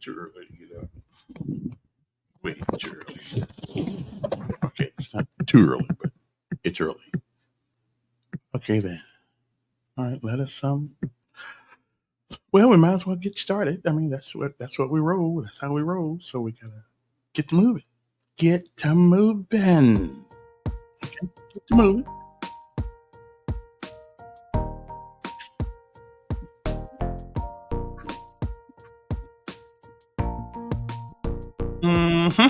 too early to get up. Way too early. Okay, it's not too early, but it's early. Okay then. All right, let us well, we might as well get started. I mean, that's what we roll. That's how we roll. So we gotta get to moving. Get to moving. Okay, get to moving. Mm-hmm.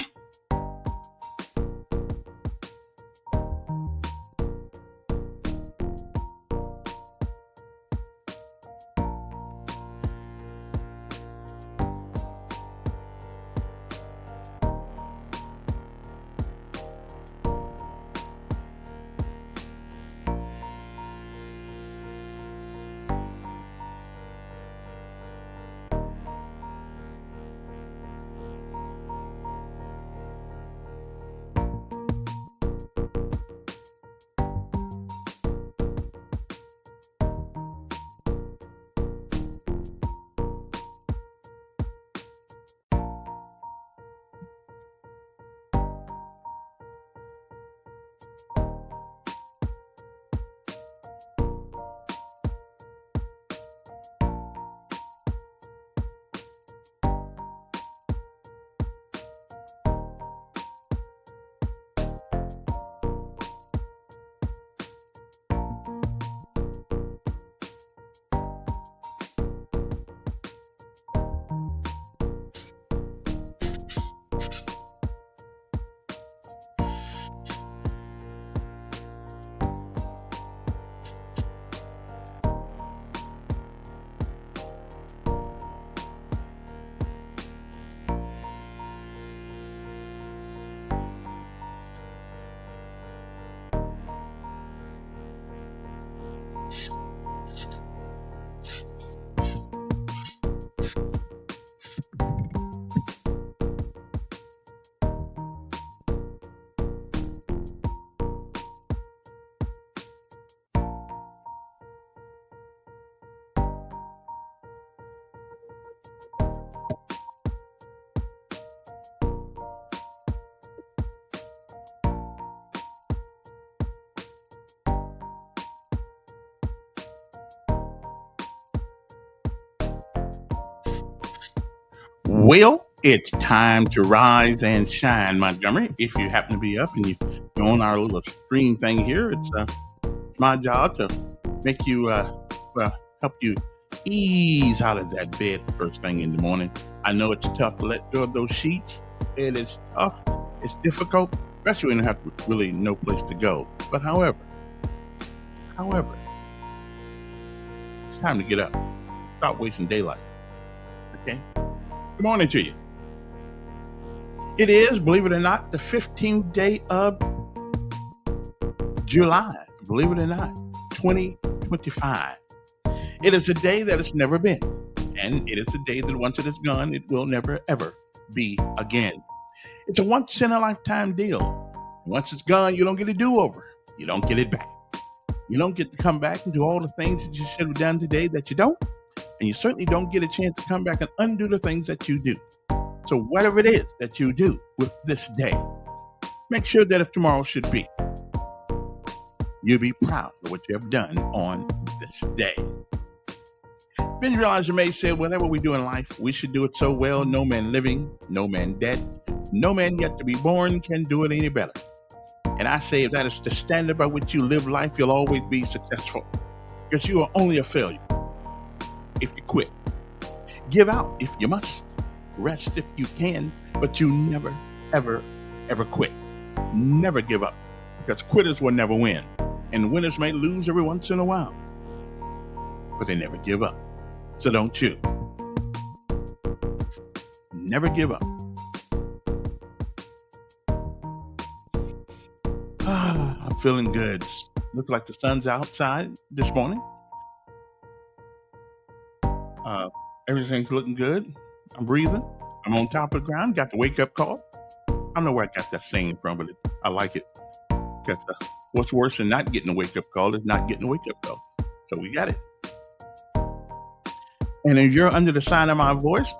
Well, it's time to rise and shine, Montgomery. If you happen to be up and you're on our little stream thing here, it's my job to make you, help you ease out of that bed first thing in the morning. I know it's tough to let go of those sheets. It is tough. It's difficult, especially when you have really no place to go. But however, it's time to get up. Stop wasting daylight. Okay? Good morning to you. It is, believe it or not, the 15th day of July. Believe it or not, 2025. It is a day that has never been. And it is a day that once it is gone, it will never, ever be again. It's a once in a lifetime deal. Once it's gone, you don't get a do over. You don't get it back. You don't get to come back and do all the things that you should have done today that you don't. And you certainly don't get a chance to come back and undo the things that you do. So whatever it is that you do with this day, make sure that if tomorrow should be, you'll be proud of what you have done on this day. Benjamin Elijah said, whatever we do in life, we should do it so well, no man living, no man dead, no man yet to be born can do it any better. And I say if that is the standard by which you live life, you'll always be successful. Because you are only a failure if you quit. Give out if you must. Rest if you can, but you never, ever, ever quit. Never give up, because quitters will never win. And winners may lose every once in a while, but they never give up. So don't you. Never give up. I'm feeling good. Looks like the sun's outside this morning. Everything's looking good. I'm breathing. I'm on top of the ground. Got the wake up call. I don't know where I got that saying from, but I like it. What's worse than not getting a wake up call is not getting a wake up call. So we got it. And if you're under the sound of my voice,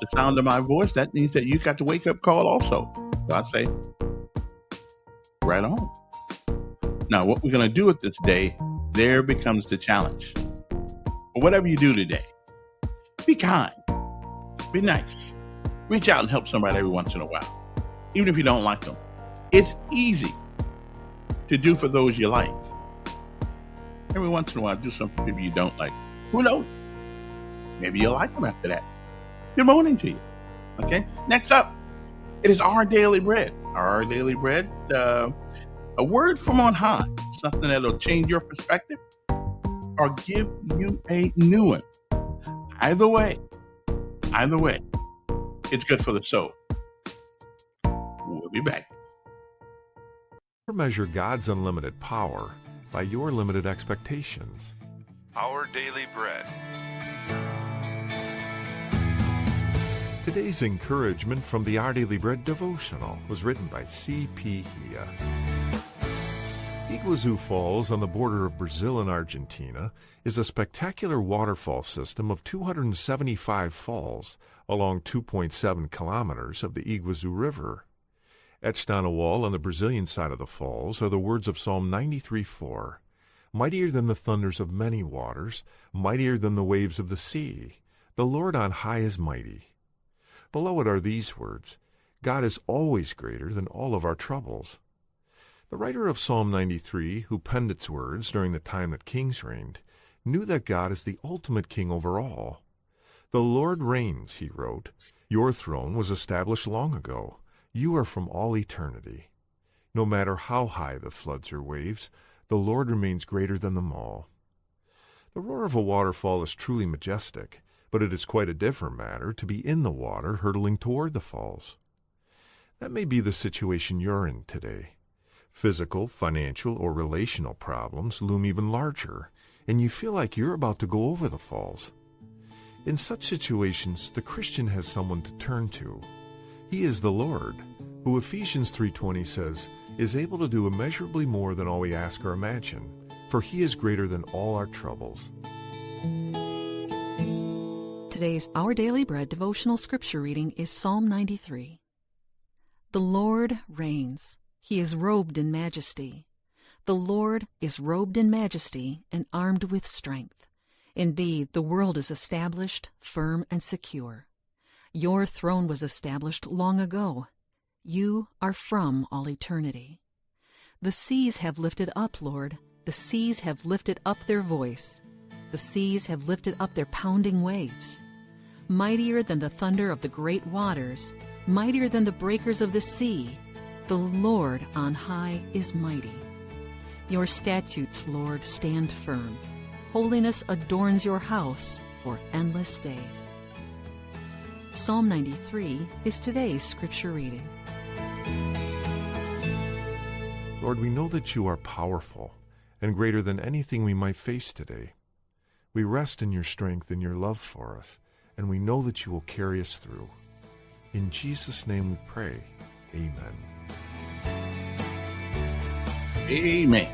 that means that you got the wake up call also. So I say, right on. Now, what we're going to do with this day, there becomes the challenge. But whatever you do today, be kind, be nice, reach out and help somebody every once in a while, even if you don't like them. It's easy to do for those you like. Every once in a while, do something for people you don't like. Who knows? Maybe you'll like them after that. Good morning to you. Okay. Next up, it is our daily bread. Our daily bread, a word from on high, something that'll change your perspective or give you a new one. Either way, it's good for the soul. We'll be back. Measure God's unlimited power by your limited expectations. Our Daily Bread. Today's encouragement from the Our Daily Bread devotional was written by C.P. Hia. Iguazu Falls on the border of Brazil and Argentina is a spectacular waterfall system of 275 falls along 2.7 kilometers of the Iguazu River. Etched on a wall on the Brazilian side of the falls are the words of Psalm 93:4. Mightier than the thunders of many waters, mightier than the waves of the sea, the Lord on high is mighty. Below it are these words, God is always greater than all of our troubles. The writer of Psalm 93, who penned its words during the time that kings reigned, knew that God is the ultimate king over all. The Lord reigns, he wrote. Your throne was established long ago. You are from all eternity. No matter how high the floods or waves, the Lord remains greater than them all. The roar of a waterfall is truly majestic, but it is quite a different matter to be in the water hurtling toward the falls. That may be the situation you're in today. Physical, financial, or relational problems loom even larger, and you feel like you're about to go over the falls. In such situations, the Christian has someone to turn to. He is the Lord, who Ephesians 3:20 says, is able to do immeasurably more than all we ask or imagine, for he is greater than all our troubles. Today's Our Daily Bread devotional scripture reading is Psalm 93. The Lord reigns. He is robed in majesty. The Lord is robed in majesty and armed with strength. Indeed, the world is established, firm and secure. Your throne was established long ago. You are from all eternity. The seas have lifted up, Lord. The seas have lifted up their voice. The seas have lifted up their pounding waves. Mightier than the thunder of the great waters, mightier than the breakers of the sea, the Lord on high is mighty. Your statutes, Lord, stand firm. Holiness adorns your house for endless days. Psalm 93 is today's scripture reading. Lord, we know that you are powerful and greater than anything we might face today. We rest in your strength and your love for us, and we know that you will carry us through. In Jesus' name we pray. Amen. Amen.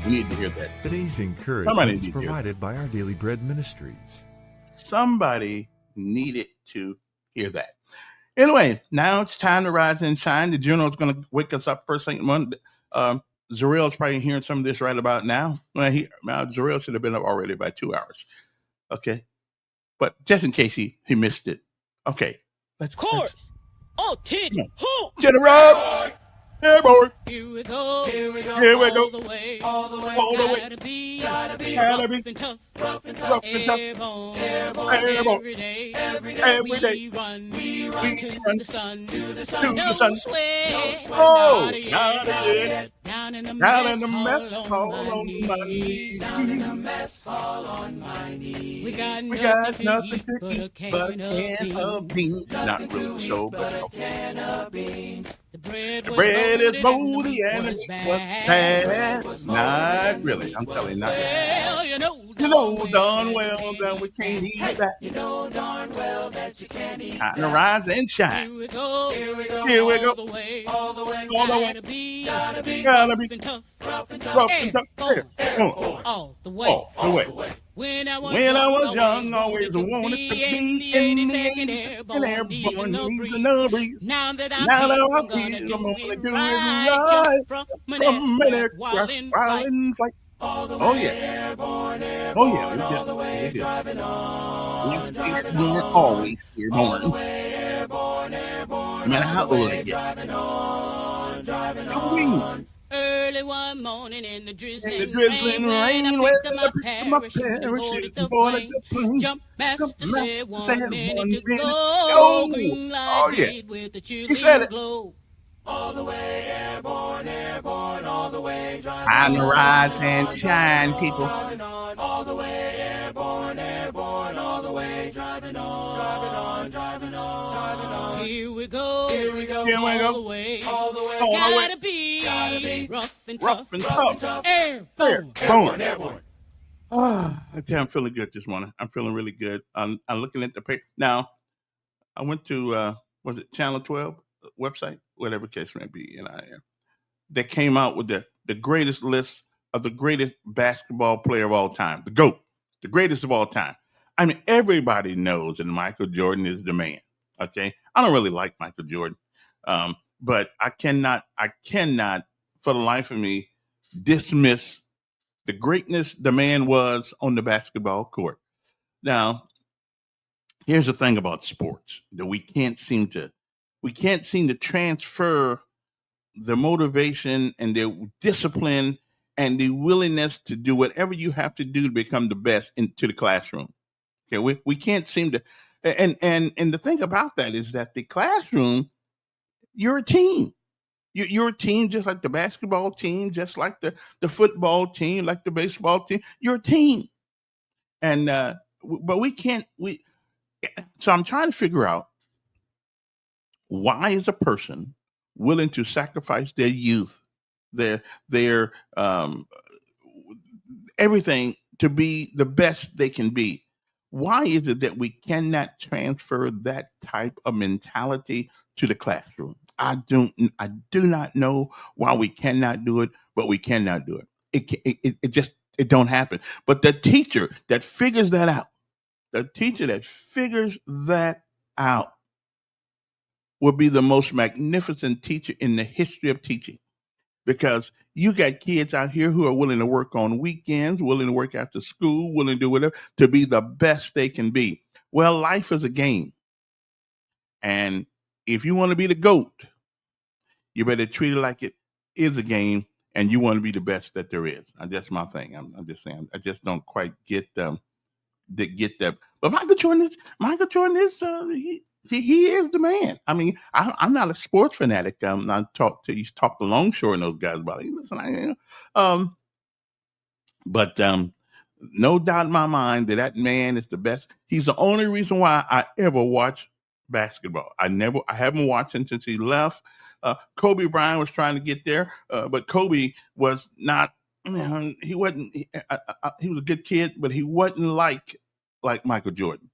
We need to hear that. Today's encouragement is provided by Our Daily Bread Ministries. Somebody needed to hear that. Anyway, now it's time to rise and shine. The journal is going to wake us up first thing Monday. Zarel's probably hearing some of this right about now. Well, Zarel should have been up already by 2 hours. Okay. But just in case he missed it. Okay. Let's go. Oh, titty. General. Hey, boy. Here we go. Here we go. All the way. Gotta be rough and tough. Rough and tough. Airborne. Every day. We run to the sun. No sweat. Oh, not yet. down in the mess mess hall hall on my knees. Down in the mess hall on my knees. We got nothing to to eat eat but a can of beans. Not really so, but a can of beans. The bread is moldy and it was bad. Not really. I'm telling you, not well, you know darn well that we can't eat that. You know darn well that you can't eat Time to rise and shine. Here we go. Here we go. All the way. All the way. Gotta be rough and tough. rough and tough. Airborne. All the way. All the way. When I was young, always wanted to be in the 82nd Airborne, easing the breeze. Now that I'm gonna here, do I'm gonna it do it right. right. From From an an aircraft while in flight. in flight. Oh yeah. Oh yeah, we did. We did. We're always airborne. No matter how old I get. Your wings. Early one morning in the In drizzling, the drizzling rain, when I where picked up I picked up my parachute and boarded the plane. Jump master said 1 minute to minute. go. Green light Oh yeah. lit with the He said chilling it. glow. All the way airborne, airborne, all the way driving Time to rise and shine, people. on, all the way airborne, airborne, all the way driving on, driving on, driving on, driving on. Here we go, Here we go. all the way, All the way. gotta be rough and Rough and tough. airborne. Airborne. I tell you, I'm feeling good this morning. I'm feeling really good. I'm looking at the paper. Now, I went to, was it Channel 12 website? Whatever case may be. And they came out with the greatest list of the greatest basketball player of all time, the GOAT, the greatest of all time. I mean, everybody knows that Michael Jordan is the man. Okay. I don't really like Michael Jordan. But I cannot, for the life of me, dismiss the greatness the man was on the basketball court. Now, here's the thing about sports that we can't seem to transfer the motivation and the discipline and the willingness to do whatever you have to do to become the best into the classroom. Okay, we can't seem to, and the thing about that is that the classroom, you're a team. You're a team just like the basketball team, just like the football team, like the baseball team. You're a team, and but we can't. So I'm trying to figure out, why is a person willing to sacrifice their youth, their everything to be the best they can be? Why is it that we cannot transfer that type of mentality to the classroom? I do not know why we cannot do it, but we cannot do it. It just don't happen. But the teacher that figures that out, will be the most magnificent teacher in the history of teaching, because you got kids out here who are willing to work on weekends, willing to work after school, willing to do whatever to be the best they can be. Well, life is a game. And if you want to be the GOAT, you better treat it like it is a game and you want to be the best that there is. That's my thing. I'm just saying, I just don't quite get that. But Michael Jordan is he is the man. I mean, I'm not a sports fanatic. I talked to Longshore and those guys about it. Listen, but no doubt in my mind that man is the best. He's the only reason why I ever watch basketball. I haven't watched him since he left. Kobe Bryant was trying to get there, but Kobe was not. He wasn't. He was a good kid, but he wasn't like Michael Jordan.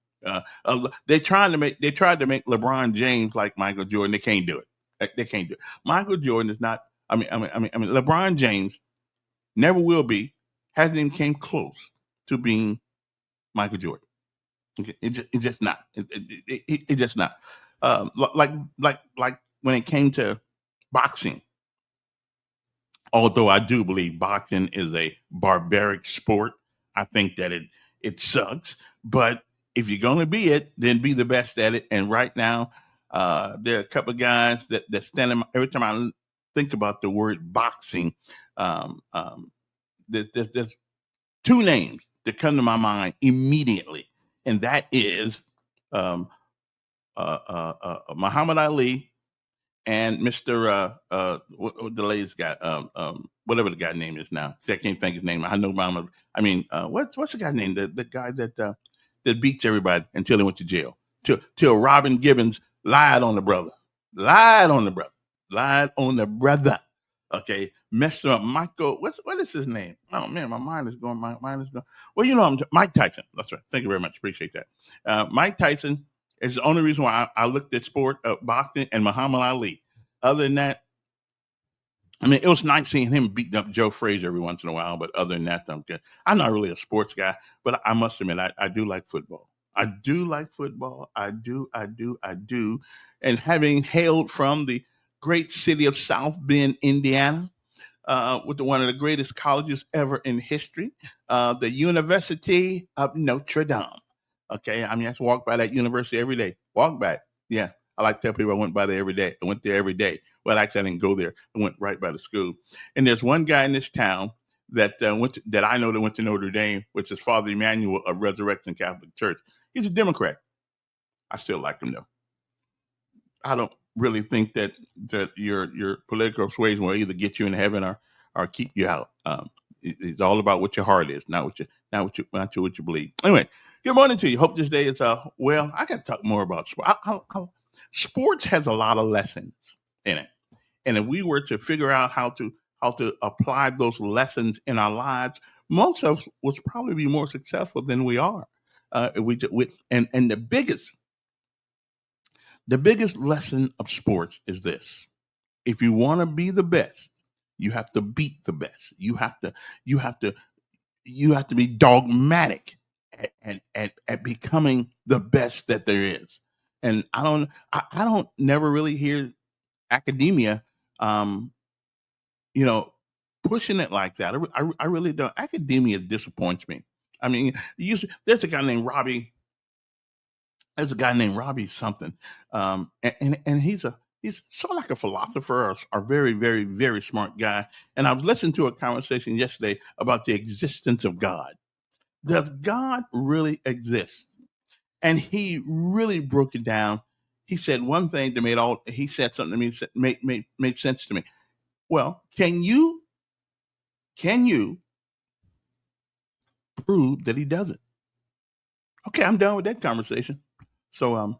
They tried to make LeBron James like Michael Jordan. They can't do it. They can't do it. Michael Jordan is not. I mean, LeBron James never will be. Hasn't even came close to being Michael Jordan. Okay, it's just not. It just not. Like when it came to boxing. Although I do believe boxing is a barbaric sport, I think that it sucks. But if you're going to be it, then be the best at it. And right now, there are a couple of guys that stand in every time I think about the word boxing. There's two names that come to my mind immediately, and that is Muhammad Ali and Mr. What the latest guy, whatever the guy's name is now. I can't think his name. I know Muhammad. I mean, what's the guy's name? The guy that beats everybody until he went to jail. Till Robin Gibbons lied on the brother. Okay, messed up. Michael, what is his name? Oh man, my mind is going. Well, you know, Mike Tyson. That's right. Thank you very much. Appreciate that. Mike Tyson is the only reason why I looked at sport, boxing, and Muhammad Ali. Other than that, I mean, it was nice seeing him beating up Joe Frazier every once in a while, but other than that, I'm good. I'm not really a sports guy, but I must admit, I do like football. I do like football. I do. And having hailed from the great city of South Bend, Indiana, with one of the greatest colleges ever in history, the University of Notre Dame. Okay, I mean, I just walk by that university every day. Walk by it. Yeah, I like to tell people I went by there every day. I went there every day. Well, actually, I didn't go there. I went right by the school. And there's one guy in this town that that I know that went to Notre Dame, which is Father Emmanuel of Resurrection Catholic Church. He's a Democrat. I still like him though. I don't really think that your political persuasion will either get you in heaven or keep you out. It's all about what your heart is, not what you believe. Anyway, good morning to you. Hope this day is well. I got to talk more about sport. Sports has a lot of lessons in it, and if we were to figure out how to apply those lessons in our lives, most of us would probably be more successful than we are. And the biggest lesson of sports is this: if you want to be the best, you have to beat the best. You have to you have to be dogmatic at becoming the best that there is. And I don't never really hear academia um you know pushing it like that. I really don't. Academia disappoints me. I mean, there's a guy named Robbie. There's a guy named Robbie something, and he's sort of like a philosopher, or a very, very, very smart guy. And I was listening to a conversation yesterday about the existence of God. Does God really exist? And he really broke it down. He said one thing that he said something to me that made sense to me. Well, can you prove that he doesn't? Okay, I'm done with that conversation. So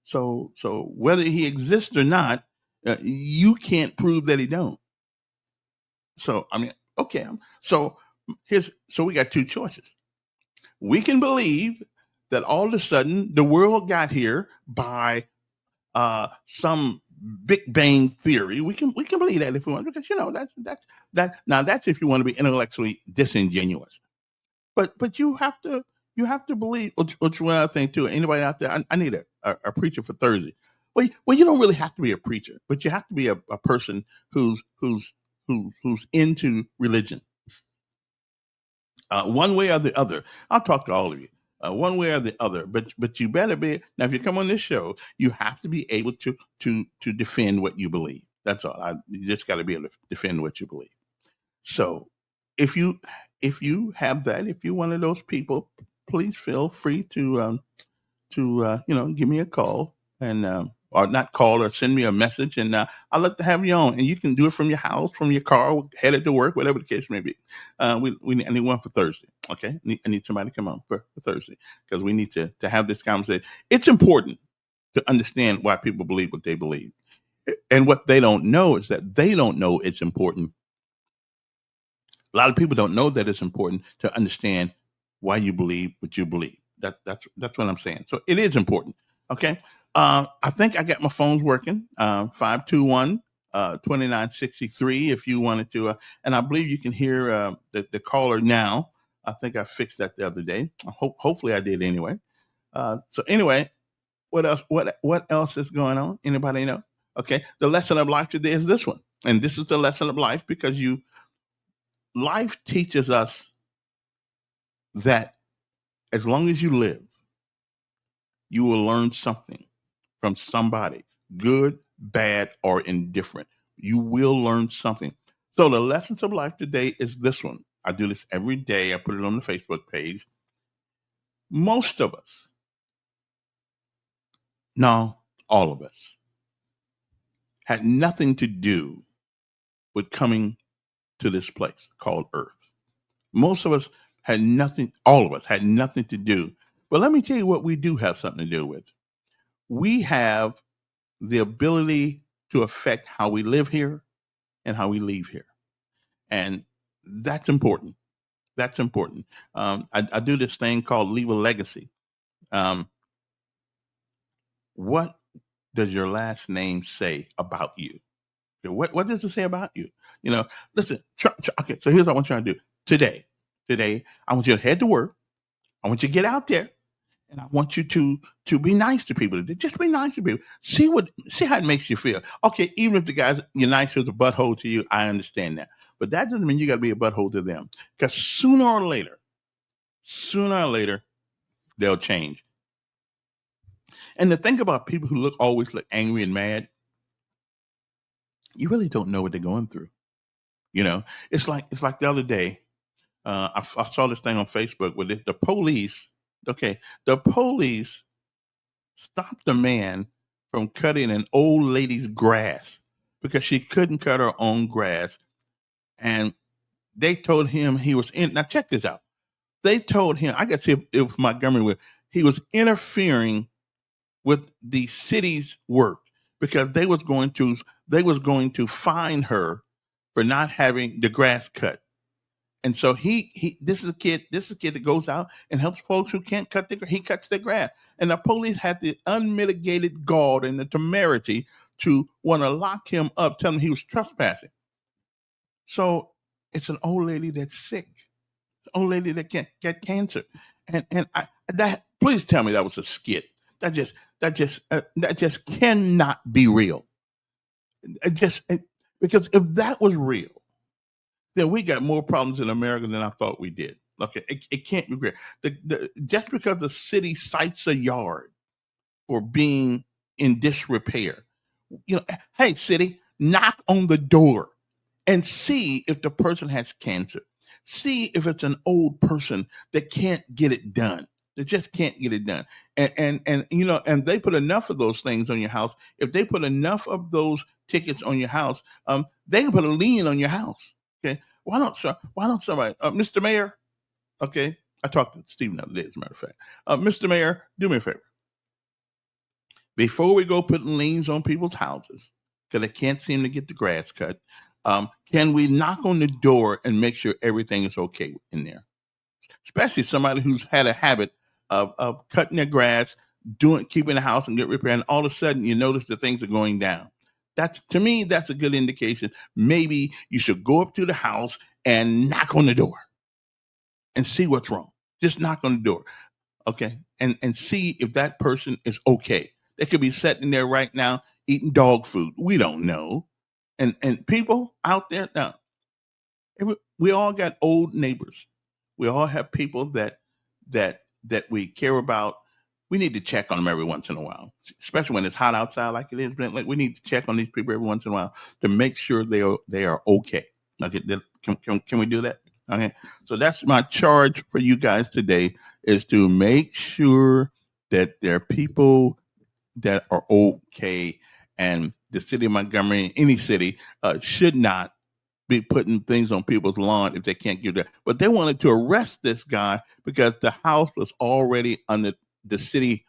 so whether he exists or not, you can't prove that he don't. So I mean, okay. So we got two choices. We can believe that all of a sudden the world got here by some Big Bang theory. We can believe that if we want, because that's if you want to be intellectually disingenuous. But you have to believe. Which one other thing too. Anybody out there? I need a preacher for Thursday. Well, you don't really have to be a preacher, but you have to be a person who's into religion, one way or the other. I'll talk to all of you. One way or the other, but you better be now. If you come on this show, you have to be able to defend what you believe. That's all. You just got to be able to defend what you believe. So if you have that, if you're one of those people, please feel free to give me a call, and or not call, or send me a message, and I'd love to have you on. And you can do it from your house, from your car, headed to work, whatever the case may be. I need one for Thursday. Okay, I need somebody to come on for Thursday, because we need to have this conversation. It's important to understand why people believe what they believe, and what they don't know is that they don't know it's important. A lot of people don't know that it's important to understand why you believe what you believe. That's what I'm saying. So it is important. Okay. I think I got my phones working. 521 2963 if you wanted to. And I believe you can hear the caller now. I think I fixed that the other day. Hopefully I did anyway. So anyway, what else? What else is going on? Anybody know? Okay. The lesson of life today is this one. And this is the lesson of life, because life teaches us that as long as you live, you will learn something from somebody, good, bad, or indifferent. You will learn something. So the lessons of life today is this one. I do this every day. I put it on the Facebook page. Most of us, no, all of us, had nothing to do with coming to this place called Earth. Most of us had nothing, all of us had nothing to do. But let me tell you what we do have something to do with. We have the ability to affect how we live here and how we leave here. And that's important. That's important. I do this thing called leave a legacy. Um, what does your last name say about you? What does it say about you? You know, listen. Okay, so here's what I want you to do today. Today, I want you to head to work. I want you to get out there, and I want you to be nice to people. Just be nice to people. See how it makes you feel. Okay, even if the guys you're nice as a butthole to you, I understand that, but that doesn't mean you got to be a butthole to them. Because sooner or later, they'll change. And the thing about people who always look angry and mad, you really don't know what they're going through. You know, it's like the other day. I saw this thing on Facebook where the police. Okay, the police stopped a man from cutting an old lady's grass because she couldn't cut her own grass, and they told him he was in. Now check this out. They told him, I got to see if it was Montgomery with. He was interfering with the city's work because they was going to fine her for not having the grass cut. And so this is a kid that goes out and helps folks who can't he cuts their grass. And the police had the unmitigated gall and the temerity to want to lock him up, tell him he was trespassing. So it's an old lady that's sick, an old lady that can't get cancer. Please tell me that was a skit. That just cannot be real. Because if that was real, then we got more problems in America than I thought we did. Okay, it can't be great. Just because the city cites a yard for being in disrepair, hey, city, knock on the door and see if the person has cancer. See if it's an old person that can't get it done. They just can't get it done. And they put enough of those things on your house. If they put enough of those tickets on your house, they can put a lien on your house. Okay. Why don't somebody, Mr. Mayor? Okay. I talked to Stephen the other day, as a matter of fact. Mr. Mayor, do me a favor. Before we go putting liens on people's houses, because they can't seem to get the grass cut, can we knock on the door and make sure everything is okay in there? Especially somebody who's had a habit of cutting their grass, keeping the house and get repaired, and all of a sudden you notice that things are going down. To me, that's a good indication. Maybe you should go up to the house and knock on the door and see what's wrong. Just knock on the door, okay? And see if that person is okay. They could be sitting there right now eating dog food. We don't know. And people out there now, we all got old neighbors. We all have people that we care about. We need to check on them every once in a while, especially when it's hot outside like it is. Like we need to check on these people every once in a while to make sure they are okay. Okay, can we do that? Okay, so that's my charge for you guys today, is to make sure that there are people that are okay, and the city of Montgomery, any city, should not be putting things on people's lawn if they can't get that. But they wanted to arrest this guy because the house was already under the city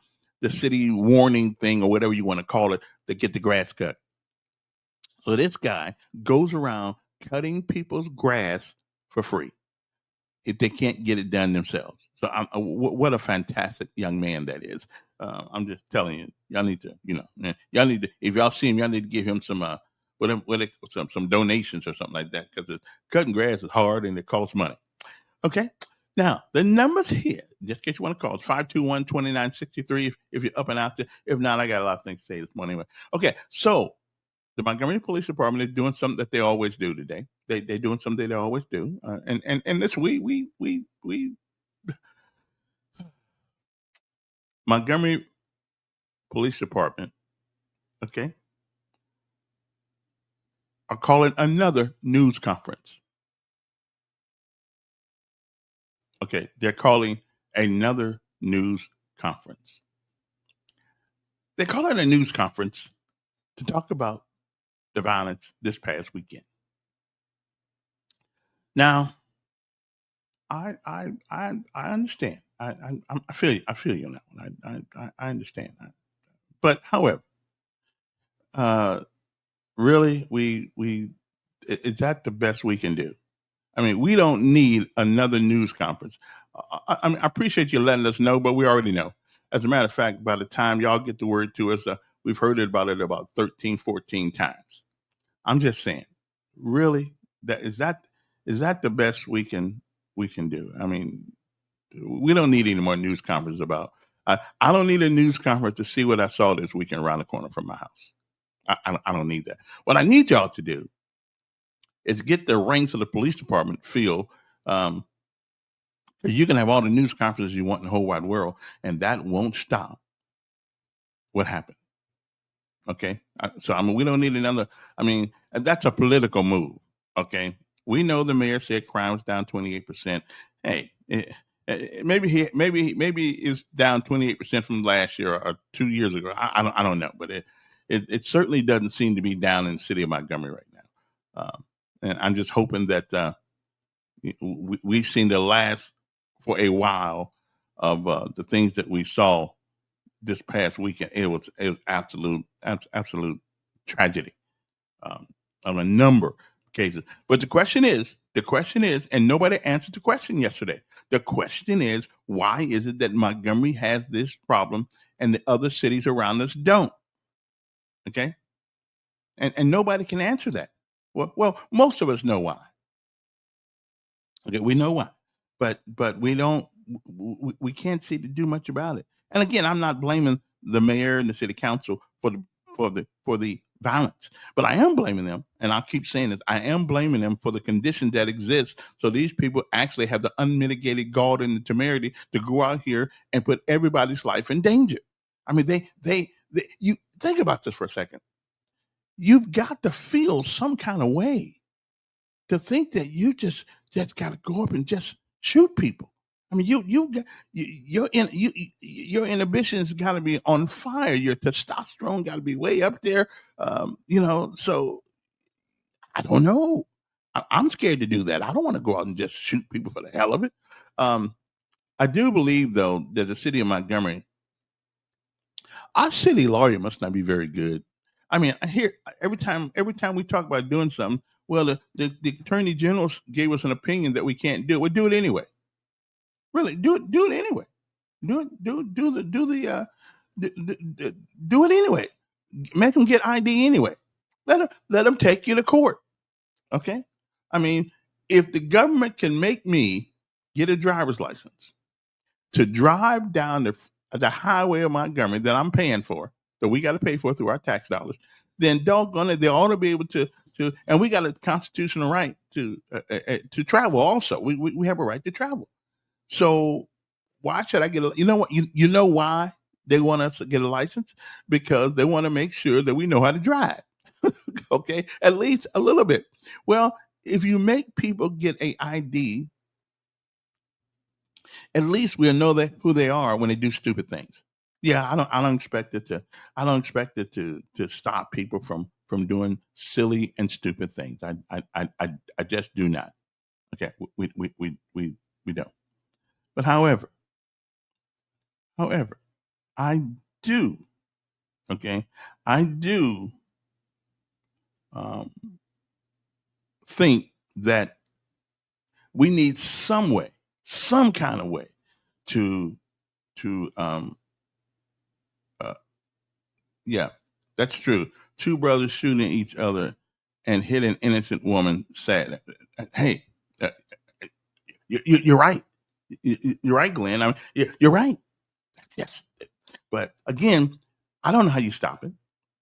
warning thing, or whatever you want to call it, to get the grass cut. So this guy goes around cutting people's grass for free if they can't get it done themselves. So what a fantastic young man that is. I'm just telling you, y'all need to, if y'all see him, y'all need to give him some some donations or something like that, because cutting grass is hard and it costs money. Okay. Now, the numbers here, just in case you want to call, it's 521-2963 if you're up and out there. If not, I got a lot of things to say this morning. Okay, so the Montgomery Police Department is doing something that they always do today. They're doing something they always do. And this, we Montgomery Police Department, okay, are calling another news conference. Okay, they're calling another news conference. They're calling a news conference to talk about the violence this past weekend. Now, I understand. I feel you. I feel you on that one. I understand that. But however, really, is that the best we can do? I mean, we don't need another news conference. I appreciate you letting us know, but we already know. As a matter of fact, by the time y'all get the word to us, we've heard about it about 13, 14 times. I'm just saying, really, is that the best we can do? I mean, we don't need any more news conferences about. I don't need a news conference to see what I saw this weekend around the corner from my house. I don't need that. What I need y'all to do is get the ranks of the police department filled. You can have all the news conferences you want in the whole wide world, and that won't stop what happened. Okay, so I mean, we don't need another. I mean, that's a political move. Okay, we know the mayor said crime was down 28%. Hey, maybe it's down 28% from last year or 2 years ago. I don't know, but it certainly doesn't seem to be down in the city of Montgomery right now. And I'm just hoping that we've seen the last for a while of the things that we saw this past weekend. It was absolute tragedy on a number of cases. But the question is, and nobody answered the question yesterday. The question is, why is it that Montgomery has this problem and the other cities around us don't? Okay, and nobody can answer that. Well, most of us know why. Okay, we know why, but we don't. We can't seem to do much about it. And again, I'm not blaming the mayor and the city council for the violence, but I am blaming them, and I'll keep saying this. I am blaming them for the condition that exists. So these people actually have the unmitigated gall and the temerity to go out here and put everybody's life in danger. I mean, they you think about this for a second. You've got to feel some kind of way to think that you just got to go up and just shoot people. I mean, your inhibitions got to be on fire. Your testosterone got to be way up there. So I don't know. I'm scared to do that. I don't want to go out and just shoot people for the hell of it. I do believe, though, that the city of Montgomery, our city lawyer must not be very good. I mean, I hear every time we talk about doing something, well, the attorney general gave us an opinion that we can't do it. We'll do it anyway. Really, do it anyway. Do it anyway. Make them get ID anyway. Let them take you to court. Okay. I mean, if the government can make me get a driver's license to drive down the highway of Montgomery that I'm paying for, that we got to pay for through our tax dollars, then doggone it, they ought to be able to, and we got a constitutional right to travel. Also, we have a right to travel. So why should I get a? You know what? You know why they want us to get a license? Because they want to make sure that we know how to drive. Okay, at least a little bit. Well, if you make people get a ID, at least we'll know who they are when they do stupid things. Yeah, I don't expect it to stop people from doing silly and stupid things. I just do not. Okay, we don't. But however, I do. Okay, I do think that we need some kind of way to yeah, that's true. Two brothers shooting each other and hit an innocent woman. Sad. Hey, you're right. You're right, Glenn. I mean, you're right. Yes, but again, I don't know how you stop it.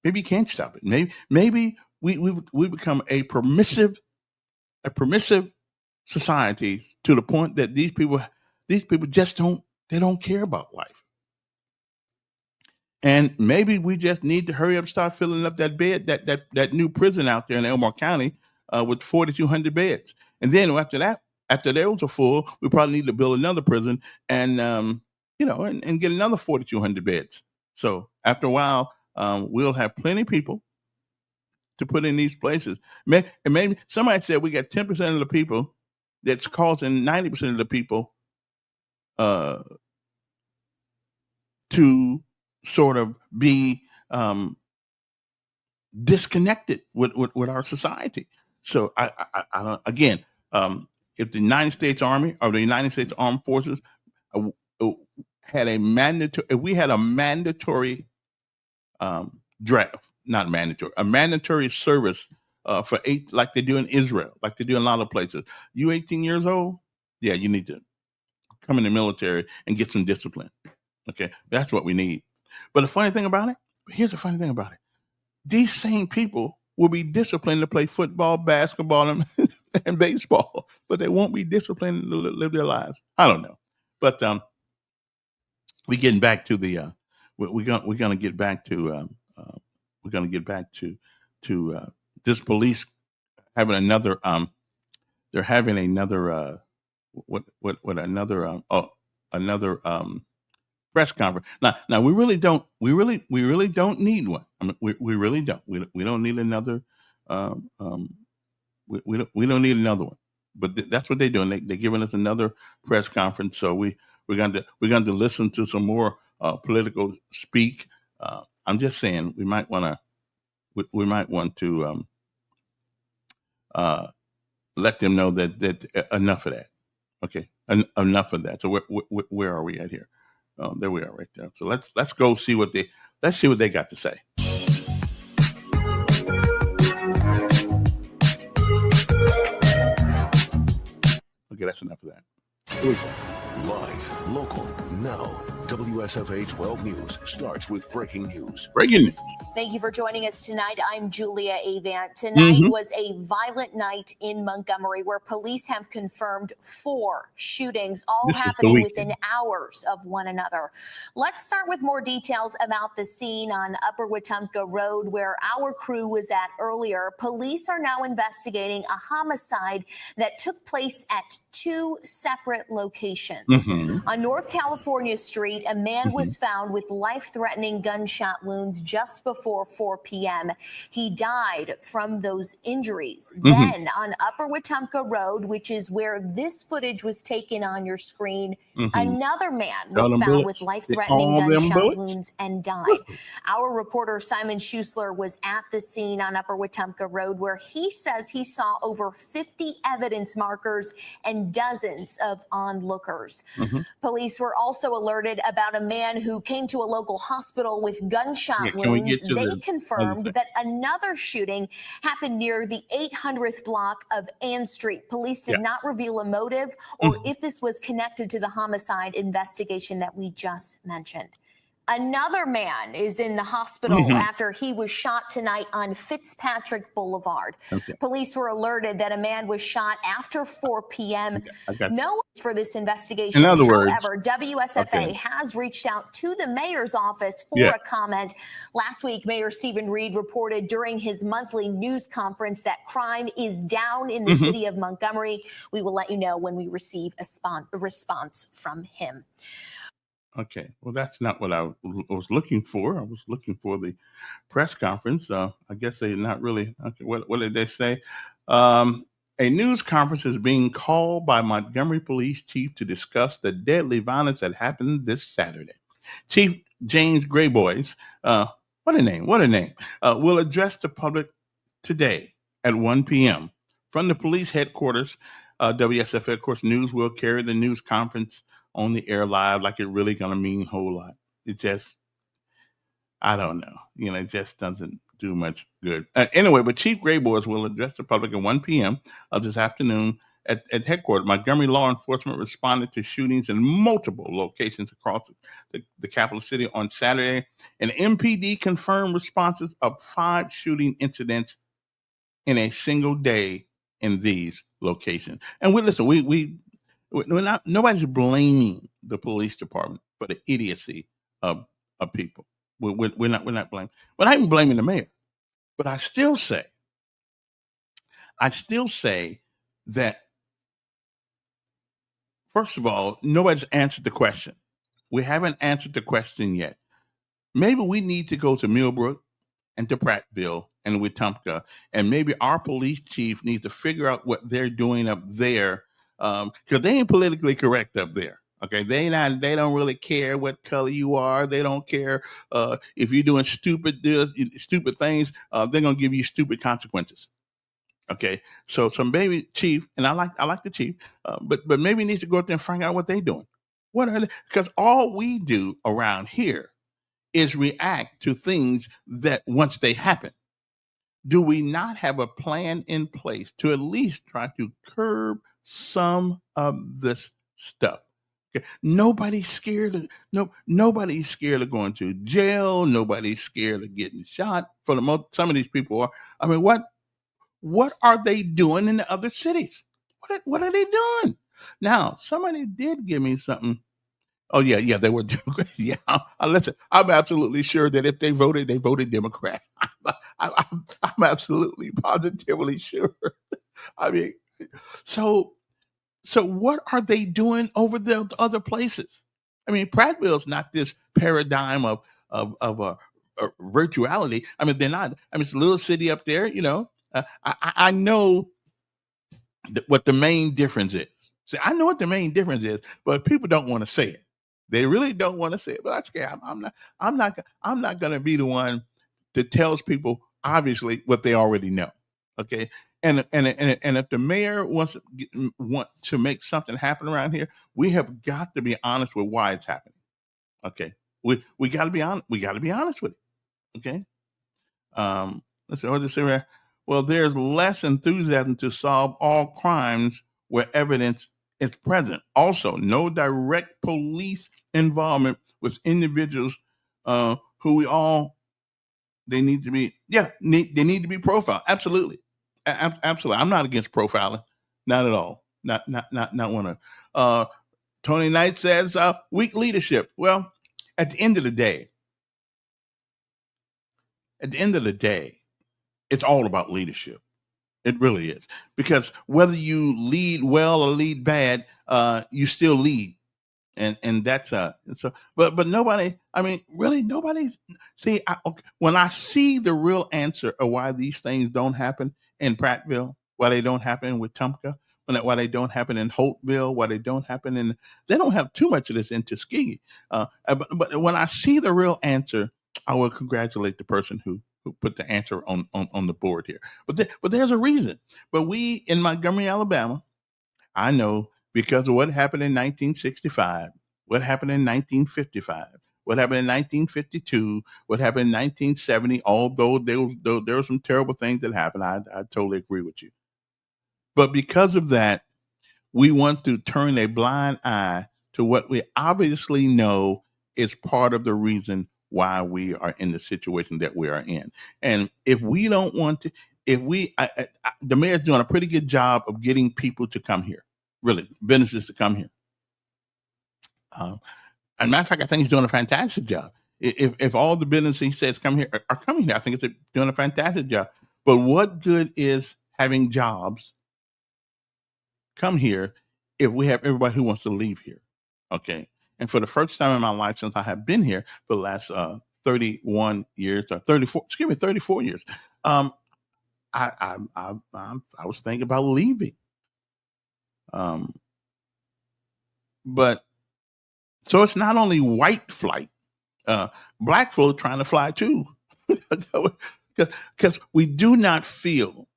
Maybe you can't stop it. Maybe we become a permissive society to the point that these people just don't care about life. And maybe we just need to hurry up, start filling up that bed, that new prison out there in Elmore County with 4,200 beds. And then after those are full, we probably need to build another prison and and get another 4,200 beds. So after a while, we'll have plenty of people to put in these places. Maybe somebody said we got 10% of the people that's causing 90% of the people to sort of be disconnected with our society. So I don't, again, if the United States Army or the United States Armed Forces had a mandatory, if we had a mandatory draft, not mandatory, a mandatory service for eight, like they do in Israel, like they do in a lot of places. You 18 years old, yeah, you need to come in the military and get some discipline. Okay, that's what we need. But the funny thing about it, here's the funny thing about it: these same people will be disciplined to play football, basketball, and baseball, but they won't be disciplined to live their lives. I don't know, but we're getting back to the we're gonna get back to we're gonna get back to this police having another they're having another what another press conference. Now we really don't need one. I mean, we really don't. We don't need another. We don't need another one. But that's what they're doing. They're giving us another press conference. So we're going to listen to some more political speak. I'm just saying we might want to let them know that enough of that. Okay, enough of that. So where are we at here? There we are, right there. So let's go see what they got to say. Okay, that's enough of that. Here we go. Live, local, now. WSFA 12 News starts with breaking news. Breaking news. Thank you for joining us tonight. I'm Julia Avant. Tonight was a violent night in Montgomery where police have confirmed 4 shootings, all happening within hours of one another. Let's start with more details about the scene on Upper Wetumpka Road where our crew was at earlier. Police are now investigating a homicide that took place at 2 separate locations. On North California Street, a man was found with life-threatening gunshot wounds just before 4 p.m. He died from those injuries. Then on Upper wetumpka Road, which is where this footage was taken on your screen, another man was found with life-threatening gunshot wounds and died. Our reporter Simon Schuessler was at the scene on Upper wetumpka Road where he says he saw over 50 evidence markers and dozens of onlookers. Police were also alerted about a man who came to a local hospital with gunshot wounds. They confirmed that another shooting happened near the 800th block of Ann Street. Police did not reveal a motive or if this was connected to the homicide investigation that we just mentioned. Another man is in the hospital after he was shot tonight on Fitzpatrick Boulevard. Police were alerted that a man was shot after 4 p.m. No one for this investigation. In other words, however, WSFA has reached out to the mayor's office for a comment. Last week, Mayor Stephen Reed reported during his monthly news conference that crime is down in the city of Montgomery. We will let you know when we receive a response from him. Okay, well, that's not what I was looking for. I was looking for the press conference. I guess they're not really. Okay, what did they say? A news conference is being called by Montgomery Police Chief to discuss the deadly violence that happened this Saturday. Chief James Grayboys, what a name, will address the public today at 1 p.m. from the police headquarters. WSFA, of course, News will carry the news conference on the air live like it really going to mean a whole lot. It just, I don't know. It just doesn't do much good. Anyway, but Chief Grayboys will address the public at 1 p.m. of this afternoon at headquarters. Montgomery law enforcement responded to shootings in multiple locations across the capital city on Saturday. And MPD confirmed responses of 5 shooting incidents in a single day in these locations. And we're not. Nobody's blaming the police department for the idiocy of people. We're not blaming. But I'm blaming the mayor. But I still say that first of all, nobody's answered the question. We haven't answered the question yet. Maybe we need to go to Millbrook and to Prattville and Wetumpka, and maybe our police chief needs to figure out what they're doing up there. Because they ain't politically correct up there. Okay, they don't really care what color you are. They don't care if you're doing stupid things. They're gonna give you stupid consequences. Okay, so maybe chief, and I like the chief, but maybe he needs to go out there and find out what they're doing. What are they? Because all we do around here is react to things that once they happen. do we not have a plan in place to at least try to curb some of this stuff? Okay. Nobody's scared of nobody's scared of going to jail. Nobody's scared of getting shot. For the most, some of these people are. I mean, what are they doing in the other cities? What are they doing? Now, somebody did give me something. Oh yeah, they were Democrats. Yeah, listen, I'm absolutely sure that if they voted Democrat. I'm absolutely positively sure. I mean, so what are they doing over the other places? I mean, Prattville's not this paradigm of virtuality. I mean, they're not. I mean, it's a little city up there. I know what the main difference is. See, I know what the main difference is, but people don't want to say it. They really don't want to say it. But that's okay. I'm not going to be the one that tells people obviously what they already know. Okay. And if the mayor want to make something happen around here, we have got to be honest with why it's happening. Okay. We got to be honest. We got to be honest with it. Okay. Let's see. What does it say here? Well, there's less enthusiasm to solve all crimes where evidence is present. Also, no direct police involvement with individuals who they need to be they need to be profiled. Absolutely. Absolutely. I'm not against profiling. Not at all. Not one of Tony Knight says weak leadership. Well, at the end of the day, it's all about leadership. It really is. Because whether you lead well or lead bad, you still lead. And that's but nobody, I mean, really nobody's when I see the real answer of why these things don't happen in Prattville, why they don't happen with Tumpka, why they don't happen in Holtville, why they don't happen they don't have too much of this in Tuskegee. But when I see the real answer, I will congratulate the person who put the answer on the board here. But there's a reason. But we in Montgomery, Alabama, I know because of what happened in 1965, what happened in 1955, what happened in 1952, what happened in 1970, although there were some terrible things that happened. I totally agree with you. But because of that, we want to turn a blind eye to what we obviously know is part of the reason why we are in the situation that we are in. And if we don't want to, the mayor's doing a pretty good job of getting people to come here, really, businesses to come here. As a matter of fact, I think he's doing a fantastic job. If all the businesses he says come here are coming here, I think it's doing a fantastic job. But what good is having jobs come here if we have everybody who wants to leave here? Okay. And for the first time in my life since I have been here for the last 31 years or 34 years, I was thinking about leaving. But so it's not only white flight, black folk trying to fly too, because we do not feel,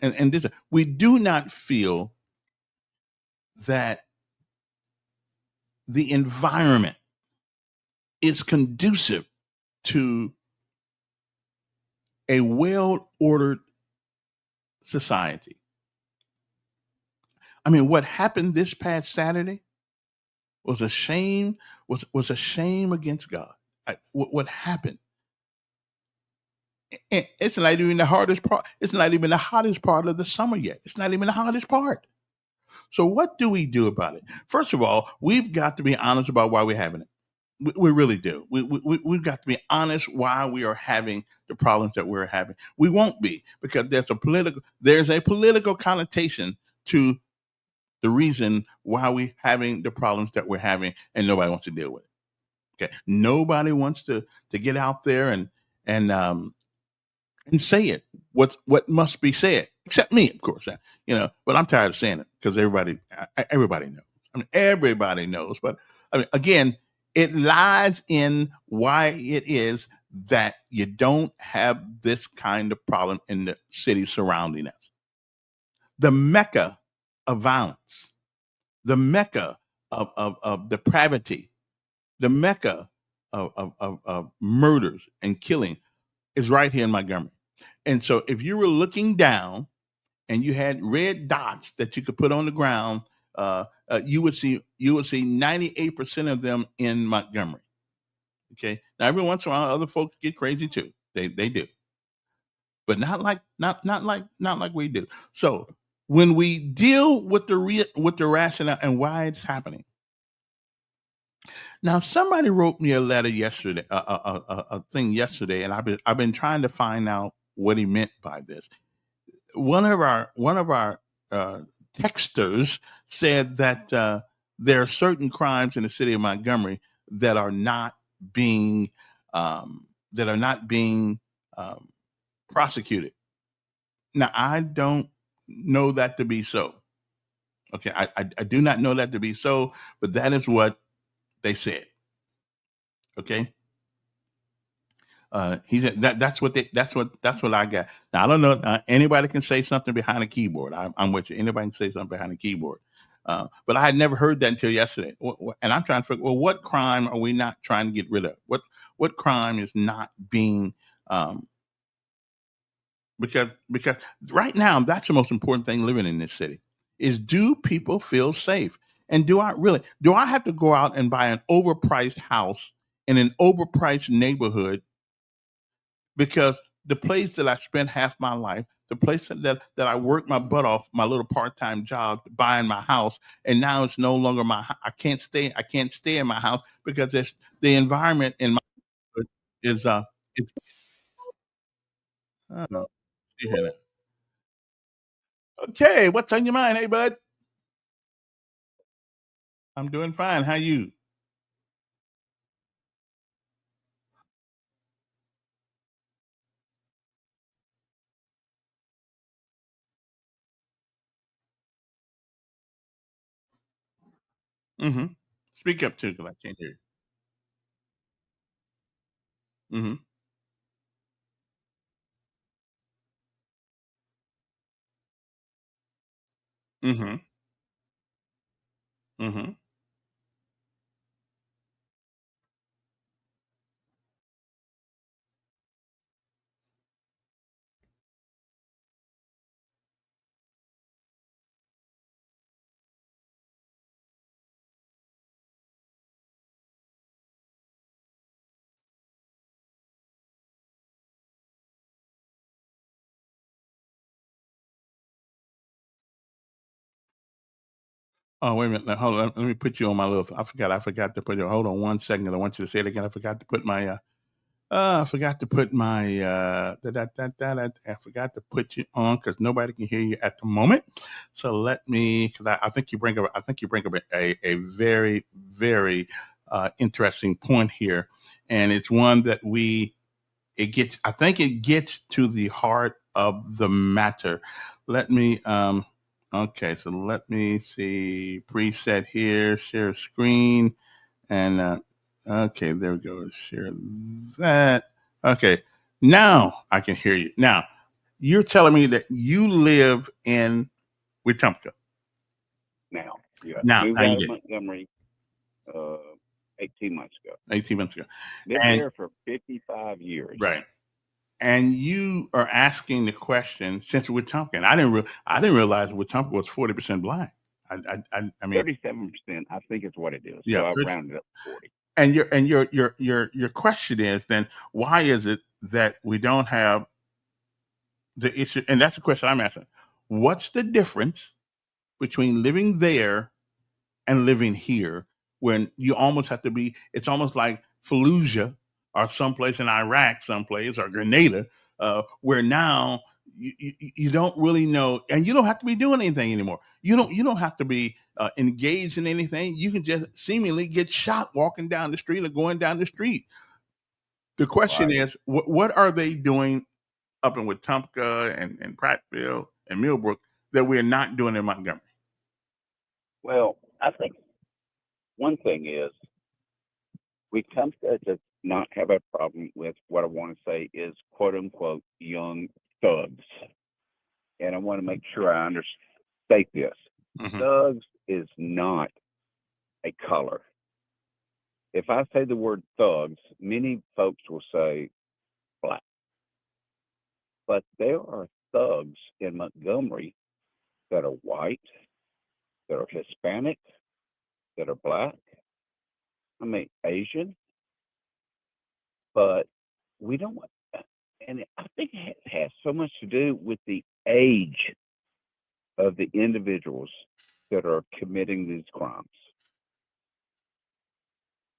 we do not feel that the environment is conducive to a well-ordered society. I mean, what happened this past Saturday was a shame. Was a shame against God. What happened? It's not even the hardest part. It's not even the hottest part of the summer yet. It's not even the hottest part. So what do we do about it? First of all, we've got to be honest about why we're having it. We really do. We've got to be honest why we are having the problems that we're having. We won't be because there's a political connotation to the reason why we're having the problems that we're having, and nobody wants to deal with it. Okay, nobody wants to get out there and say it. What must be said, except me, of course. But I'm tired of saying it because everybody knows. I mean, everybody knows. But I mean, again, it lies in why it is that you don't have this kind of problem in the city surrounding us. The mecca of violence, the mecca of depravity, the mecca of murders and killing is right here in Montgomery. And so if you were looking down and you had red dots that you could put on the ground, you would see 98% of them in Montgomery. Okay. Now every once in a while, other folks get crazy too. They do, but not like we do. So when we deal with the rationale and why it's happening. Now somebody wrote me a letter yesterday, a thing yesterday, and I've been trying to find out what he meant by this. One of our texters said that there are certain crimes in the city of Montgomery that are not being um, prosecuted. Now I don't know that to be so. Okay, I do not know that to be so, but that is what they said. Okay. He said that's what I got. Now I don't know. Anybody can say something behind a keyboard. I'm with you. Anybody can say something behind a keyboard. But I had never heard that until yesterday. And I'm trying to figure, well, what crime are we not trying to get rid of? What crime is not being because right now that's the most important thing living in this city is, do people feel safe? And do I have to go out and buy an overpriced house in an overpriced neighborhood because the place that I spent half my life, the place that I worked my butt off, my little part-time job buying my house, and now it's no longer I can't stay in my house because the environment in my is it's, I don't know. Yeah. Okay, what's on your mind, hey bud? I'm doing fine. How you? Mm-hmm. Speak up too, because I can't hear you. Mm-hmm. Mm-hmm. Mm-hmm. Oh, wait a minute. Now, hold on. Let me put you on my little. I forgot to put you. Hold on 1 second. I want you to say it again. I forgot to put my. I forgot to put my. I forgot to put you on because nobody can hear you at the moment. So let me. Because I think you bring up. I think you bring up a very very interesting point here, and it's one that we. It gets. I think it gets to the heart of the matter. Let me. Okay, so let me see preset here, share screen, and okay, there we go. Share that. Okay, now I can hear you. Now you're telling me that you live in Wetumpka. Now. Yeah, Now, moved now you out of get it. Montgomery uh, 18 months ago. 18 months ago, Lived and there for 55 years. right. And you are asking the question since Wetumpka. I didn't realize Wetumpka was 40% blind. I mean, 37%, I think is what it is. yeah, So I rounded up to 40. and your question is then, why is it that we don't have the issue? And that's the question I'm asking. What's the difference between living there and living here, when you almost have to be? It's almost like Fallujah or someplace in Iraq, someplace, or Grenada, where now you don't really know, and you don't have to be doing anything anymore. You don't have to be engaged in anything. You can just seemingly get shot walking down the street or going down the street. The question Right. is, what are they doing up in Wetumpka and Prattville and Millbrook that we're not doing in Montgomery? Well, I think one thing is we come to not have a problem with what I want to say is quote unquote young thugs. And I want to make sure I state this. Mhm. Thugs is not a color. If I say the word thugs, many folks will say black. but there are thugs in Montgomery that are white, that are Hispanic, that are black, I mean, Asian, but we don't, and I think it has so much to do with the age of the individuals that are committing these crimes.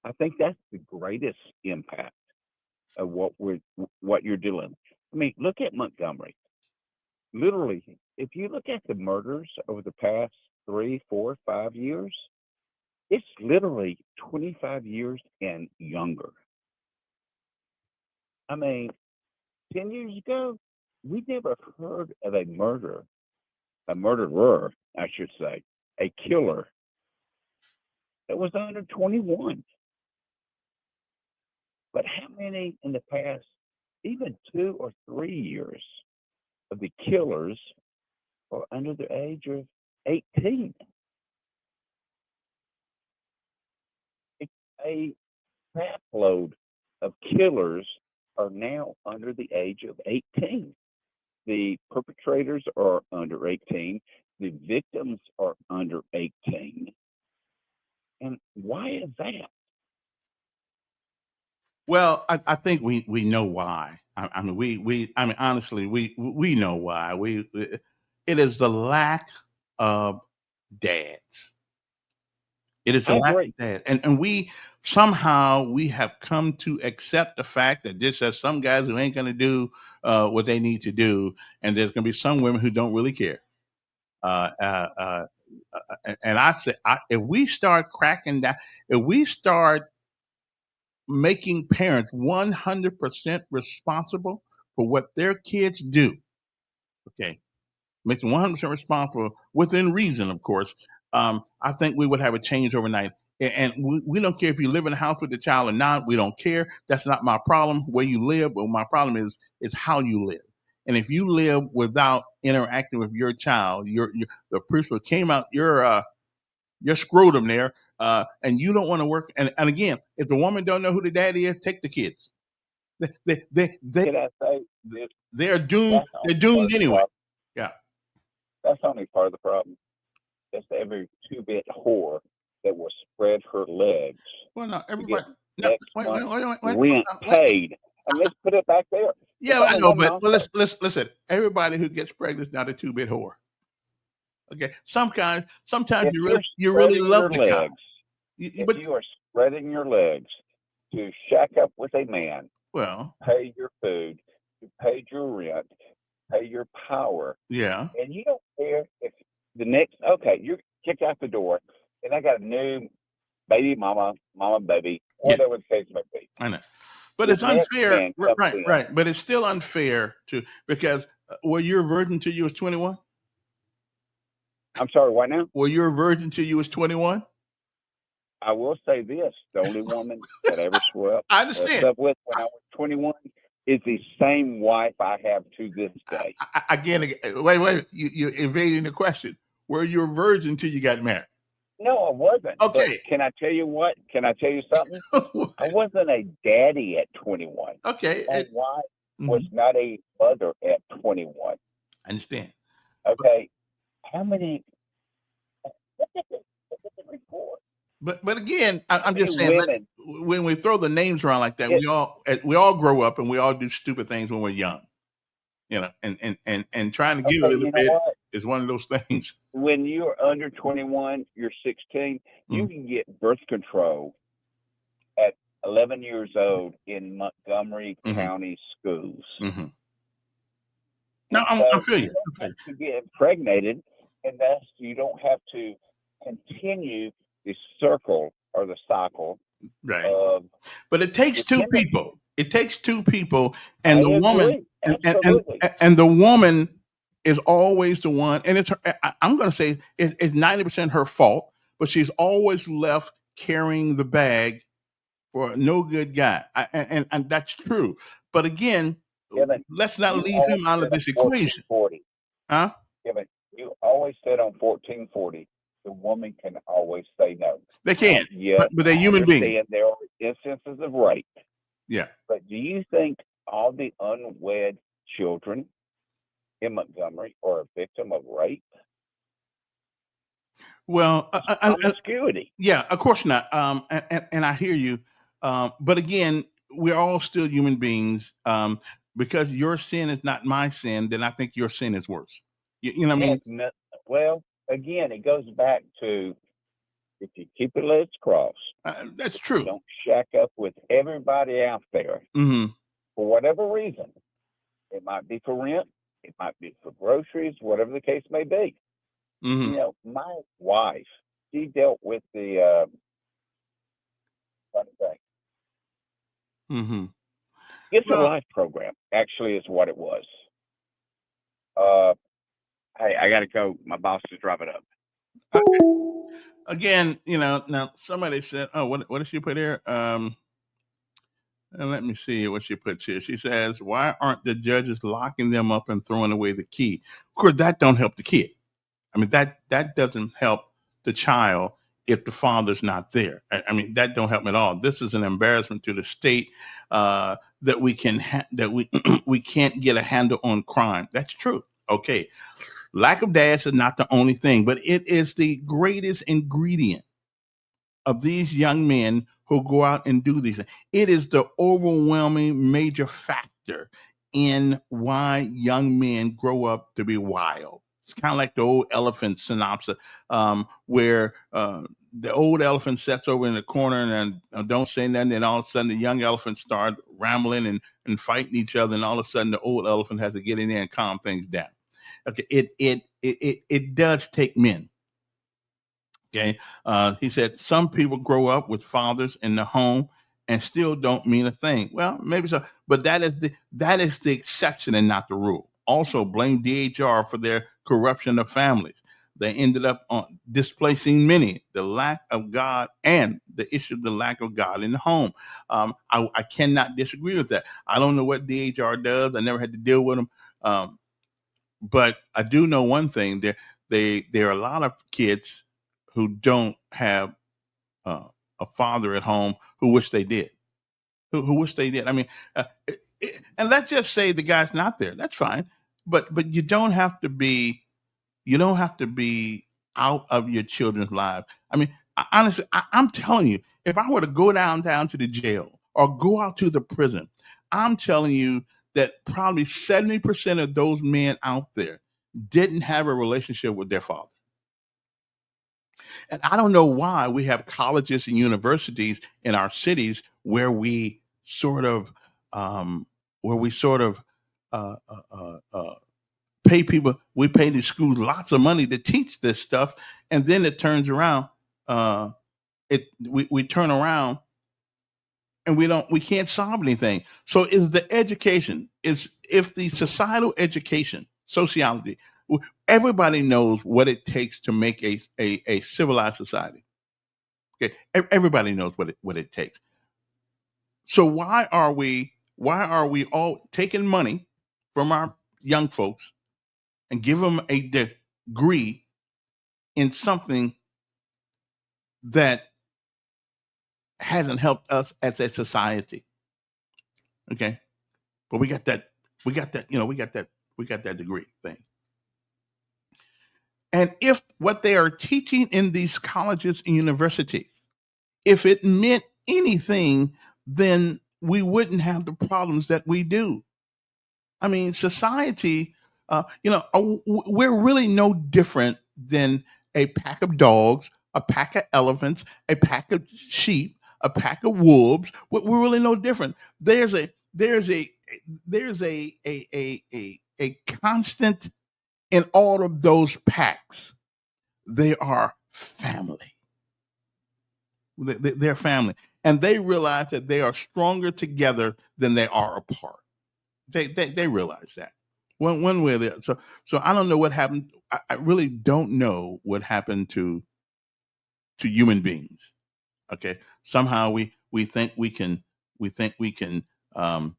I think that's the greatest impact of what you're dealing. I mean, look at Montgomery. Literally, if you look at the murders over the past 3, 4, 5 years, it's literally 25 years and younger. I mean, 10 years ago, we never heard of a murderer, I should say, a killer that was under 21. But how many in the past, even 2 or 3 years, of the killers are under the age of 18? A crap load of killers are now under the age of 18. The perpetrators are under 18. The victims are under 18. And why is that? Well, I think we know why. I mean, I mean, honestly, we know why. It is the lack of dads. It is I a lack agree. of dads, and we somehow we have come to accept the fact that just as some guys who ain't going to do what they need to do, and there's going to be some women who don't really care. Uh, uh, uh, and I said, if we start cracking down, if we start making parents 100% responsible for what their kids do, okay, makes them 100% responsible within reason, of course, I think we would have a change overnight. And we don't care if you live in a house with the child or not. We don't care. That's not my problem, where you live. But my problem is how you live. And if you live without interacting with your child, your the person who came out your scrotum there, and you don't want to work. And again, if the woman don't know who the daddy is, take the kids. They Can I say this? they're doomed. That's They're only part doomed of the anyway. problem. Yeah. That's only part of the problem. That's every two-bit whore that will spread her legs Well, no, to everybody. get No, next wait, month's wait, rent wait. paid. And let's put it back there. It's Yeah, I only know, one but well, household. let's listen. Everybody who gets pregnant is not a two-bit whore. Okay, sometimes If you you're really spreading love your the guy. legs, if But you are spreading your legs to shack up with a man, well, pay your food, to pay your rent, pay your power, yeah, and you don't care if the next, okay, you're kicked out the door, and I got a new baby mama, baby, yeah, whatever the case may be. I know. But The it's next unfair, man comes right, in. right. But it's still unfair to because were you a virgin till you was 21? I'm sorry, what now? Were you a virgin till you was 21? I will say this: the only woman that I ever slept I understand. with when I was 21 is the same wife I have to this day. Again, wait, you're evading the question. Were you a virgin till you got married? No, I wasn't. Okay. But can I tell you what? Can I tell you something? I wasn't a daddy at 21. Okay. My wife was not a mother at 21. I understand. Okay. How many? Look at the report. But again, I'm just many saying, women? when we throw the names around like that, It- we all grow up and we all do stupid things when we're young, you know. And trying to get a Okay, little you know bit what? is one of those things. When you're under 21, you're 16, you can get birth control at 11 years old in Montgomery County schools. Mm-hmm. No, And I so feel you. don't have to get impregnated, and thus you don't have to continue the circle or the cycle Right. of. But it takes two dependency. people. It takes two people, and I the woman agree. Absolutely. and the woman is always the one. And it's her. I'm going to say it's 90% her fault, but she's always left carrying the bag for no good guy, and that's true. But again, Kevin, let's not you leave always him out of said this on equation, 1440. huh? Kevin, you always said on 1440, the woman can always say no. They can, Yes, but they're I human beings. understand there are instances of rape. Yeah. But do you think all the unwed children in Montgomery are a victim of rape? Well, Promiscuity. yeah, of course not. And I hear you. But again, we're all still human beings. Because your sin is not my sin, then I think your sin is worse. You know what I mean? Well, again, it goes back to if you keep your legs crossed, That's you true. don't shack up with everybody out there Hmm. for whatever reason. It might be for rent, it might be for groceries, whatever the case may be. Hmm. You know, my wife, she dealt with the funny thing. Hmm. It's a Well, life program, actually, is what it was. Uh, hey, I got to go. My boss is driving up. again, now somebody said, "Oh, what did she put here?" And let me see what she puts here. She says, "Why aren't the judges locking them up and throwing away the key?" Of course, that don't help the kid. I mean, that doesn't help the child if the father's not there. I mean, that don't help at all. This is an embarrassment to the state, that we can that we we can't get a handle on crime. That's true. Okay, lack of dads is not the only thing, but it is the greatest ingredient of these young men who go out and do these things. It is the overwhelming major factor in why young men grow up to be wild. It's kind of like the old elephant synopsis, where the old elephant sits over in the corner and don't say nothing, and all of a sudden the young elephants start rambling and fighting each other, and all of a sudden the old elephant has to get in there and calm things down. Okay, it does take men. Okay. He said some people grow up with fathers in the home and still don't mean a thing. Well, maybe so, but that is the exception and not the rule. Also, blame DHR for their corruption of families. They ended up on displacing many. The lack of God and the issue of the lack of God in the home. I cannot disagree with that. I don't know what DHR does. I never had to deal with them. Um, but I do know one thing: there are a lot of kids who don't have uh, a father at home who wish they did. Who wish they did. I mean, and let's just say the guy's not there. That's fine, but you don't have to be out of your children's lives. I mean, honestly, I'm telling you, if I were to go down to the jail or go out to the prison, I'm telling you that probably 70% of those men out there didn't have a relationship with their father. And I don't know why we have colleges and universities in our cities sort of, um, where we sort of uh, uh, uh, uh, pay people. We pay these schools lots of money to teach this stuff, and then it turns around. We turn around and we can't solve anything. So is the education is if the societal education sociology, everybody knows what it takes to make a civilized society. Okay, everybody knows what it takes. So why are we all taking money from our young folks and give them a degree in something that hasn't helped us as a society? Okay, but we got that degree thing. And if what they are teaching in these colleges and universities, if it meant anything, then we wouldn't have the problems that we do. I mean, society, we're really no different than a pack of dogs, a pack of elephants, a pack of sheep, a pack of wolves. We're really no different. There's a constant in all of those packs. They are family. They're family, and they realize that they are stronger together than they are apart. They realize that one way or the other. So I don't know what happened. I really don't know what happened to human beings. Okay, somehow we think we can we think we can um,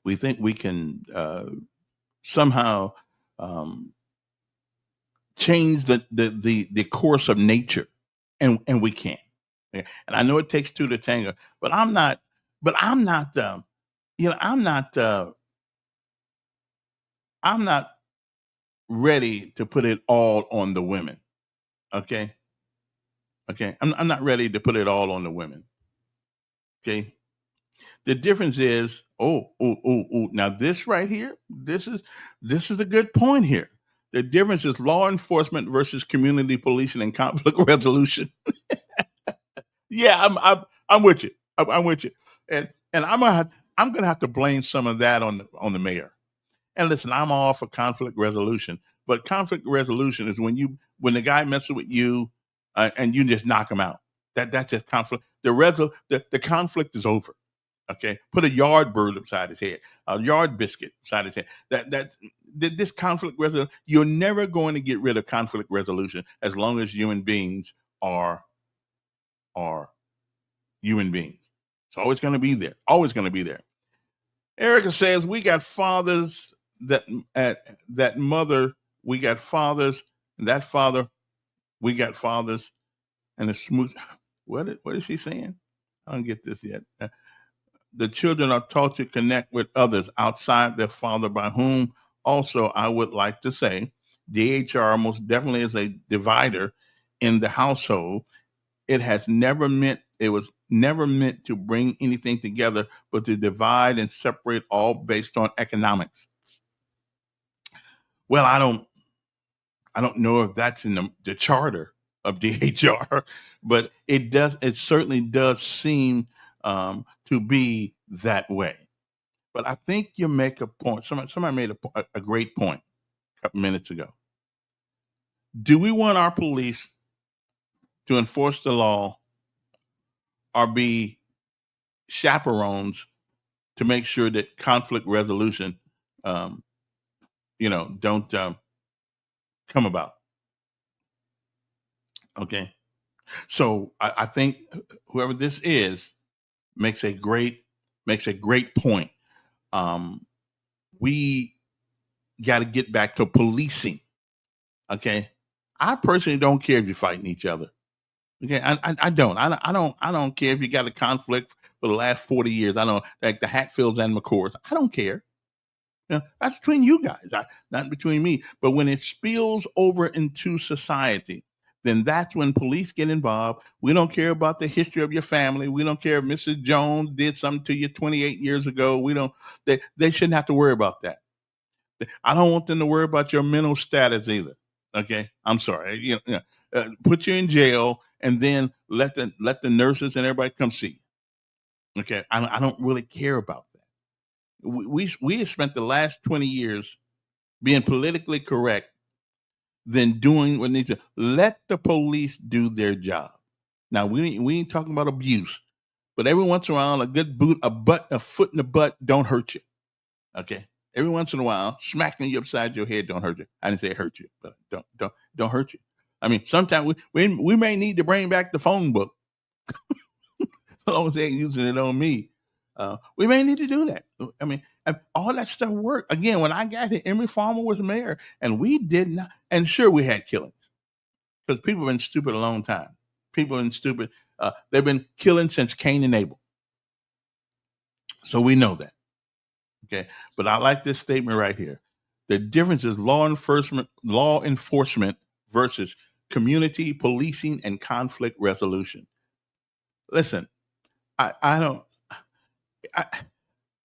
we think we can somehow um, change the course of nature, and we can't. Yeah, and I know it takes two to tango, but I'm not. But I'm not. I'm not. I'm not ready to put it all on the women. Okay. Okay. I'm not ready to put it all on the women. Okay. The difference is, now this right here, this is a good point here. The difference is law enforcement versus community policing and conflict resolution. Yeah, I'm with you. I'm with you. And I'm gonna have to blame some of that on the mayor. And listen, I'm all for conflict resolution, but conflict resolution is when the guy messes with you, and you just knock him out. That's just conflict. The conflict is over. Okay, put a yard bird upside his head, a yard biscuit beside his head. This conflict resolution. You're never going to get rid of conflict resolution as long as human beings are human beings. It's always going to be there. Always going to be there. Erica says we got fathers that mother. We got fathers. That father. We got fathers. And the smooth. What is she saying? I don't get this yet. The children are taught to connect with others outside their father, by whom also I would like to say DHR most definitely is a divider in the household. It was never meant to bring anything together, but to divide and separate, all based on economics. Well, I don't know if that's in the charter of DHR, but it certainly does seem to be that way. But I think you make a point. Somebody made a great point a couple minutes ago. Do we want our police to enforce the law or be chaperones to make sure that conflict resolution, don't come about? Okay. So I think whoever this is makes a great point. We got to get back to policing. Okay. I personally don't care if you're fighting each other. Okay. I don't care if you got a conflict for the last 40 years. I know, like the Hatfields and McCoys. I don't care. That's between you guys, not between me. But when it spills over into society, then that's when police get involved. We don't care about the history of your family. We don't care if Mrs. Jones did something to you 28 years ago. They shouldn't have to worry about that. I don't want them to worry about your mental status either. Okay, I'm sorry. Put you in jail and then let the nurses and everybody come see you. Okay, I don't really care about that. We have spent the last 20 years being politically correct than doing what needs to. Let the police do their job. Now we ain't talking about abuse, but every once in a while, a good a foot in the butt don't hurt you. Okay, every once in a while, smacking you upside your head don't hurt you. I didn't say hurt you, but don't hurt you. I mean, sometimes we may need to bring back the phone book. As long as they ain't using it on me, we may need to do that. I mean, all that stuff worked. Again, when I got here, Emory Farmer was mayor, and we did not. And sure, we had killings because people have been stupid a long time. People have been stupid. They've been killing since Cain and Abel. So we know that. Okay, but I like this statement right here. The difference is law enforcement versus community policing and conflict resolution. Listen, I don't.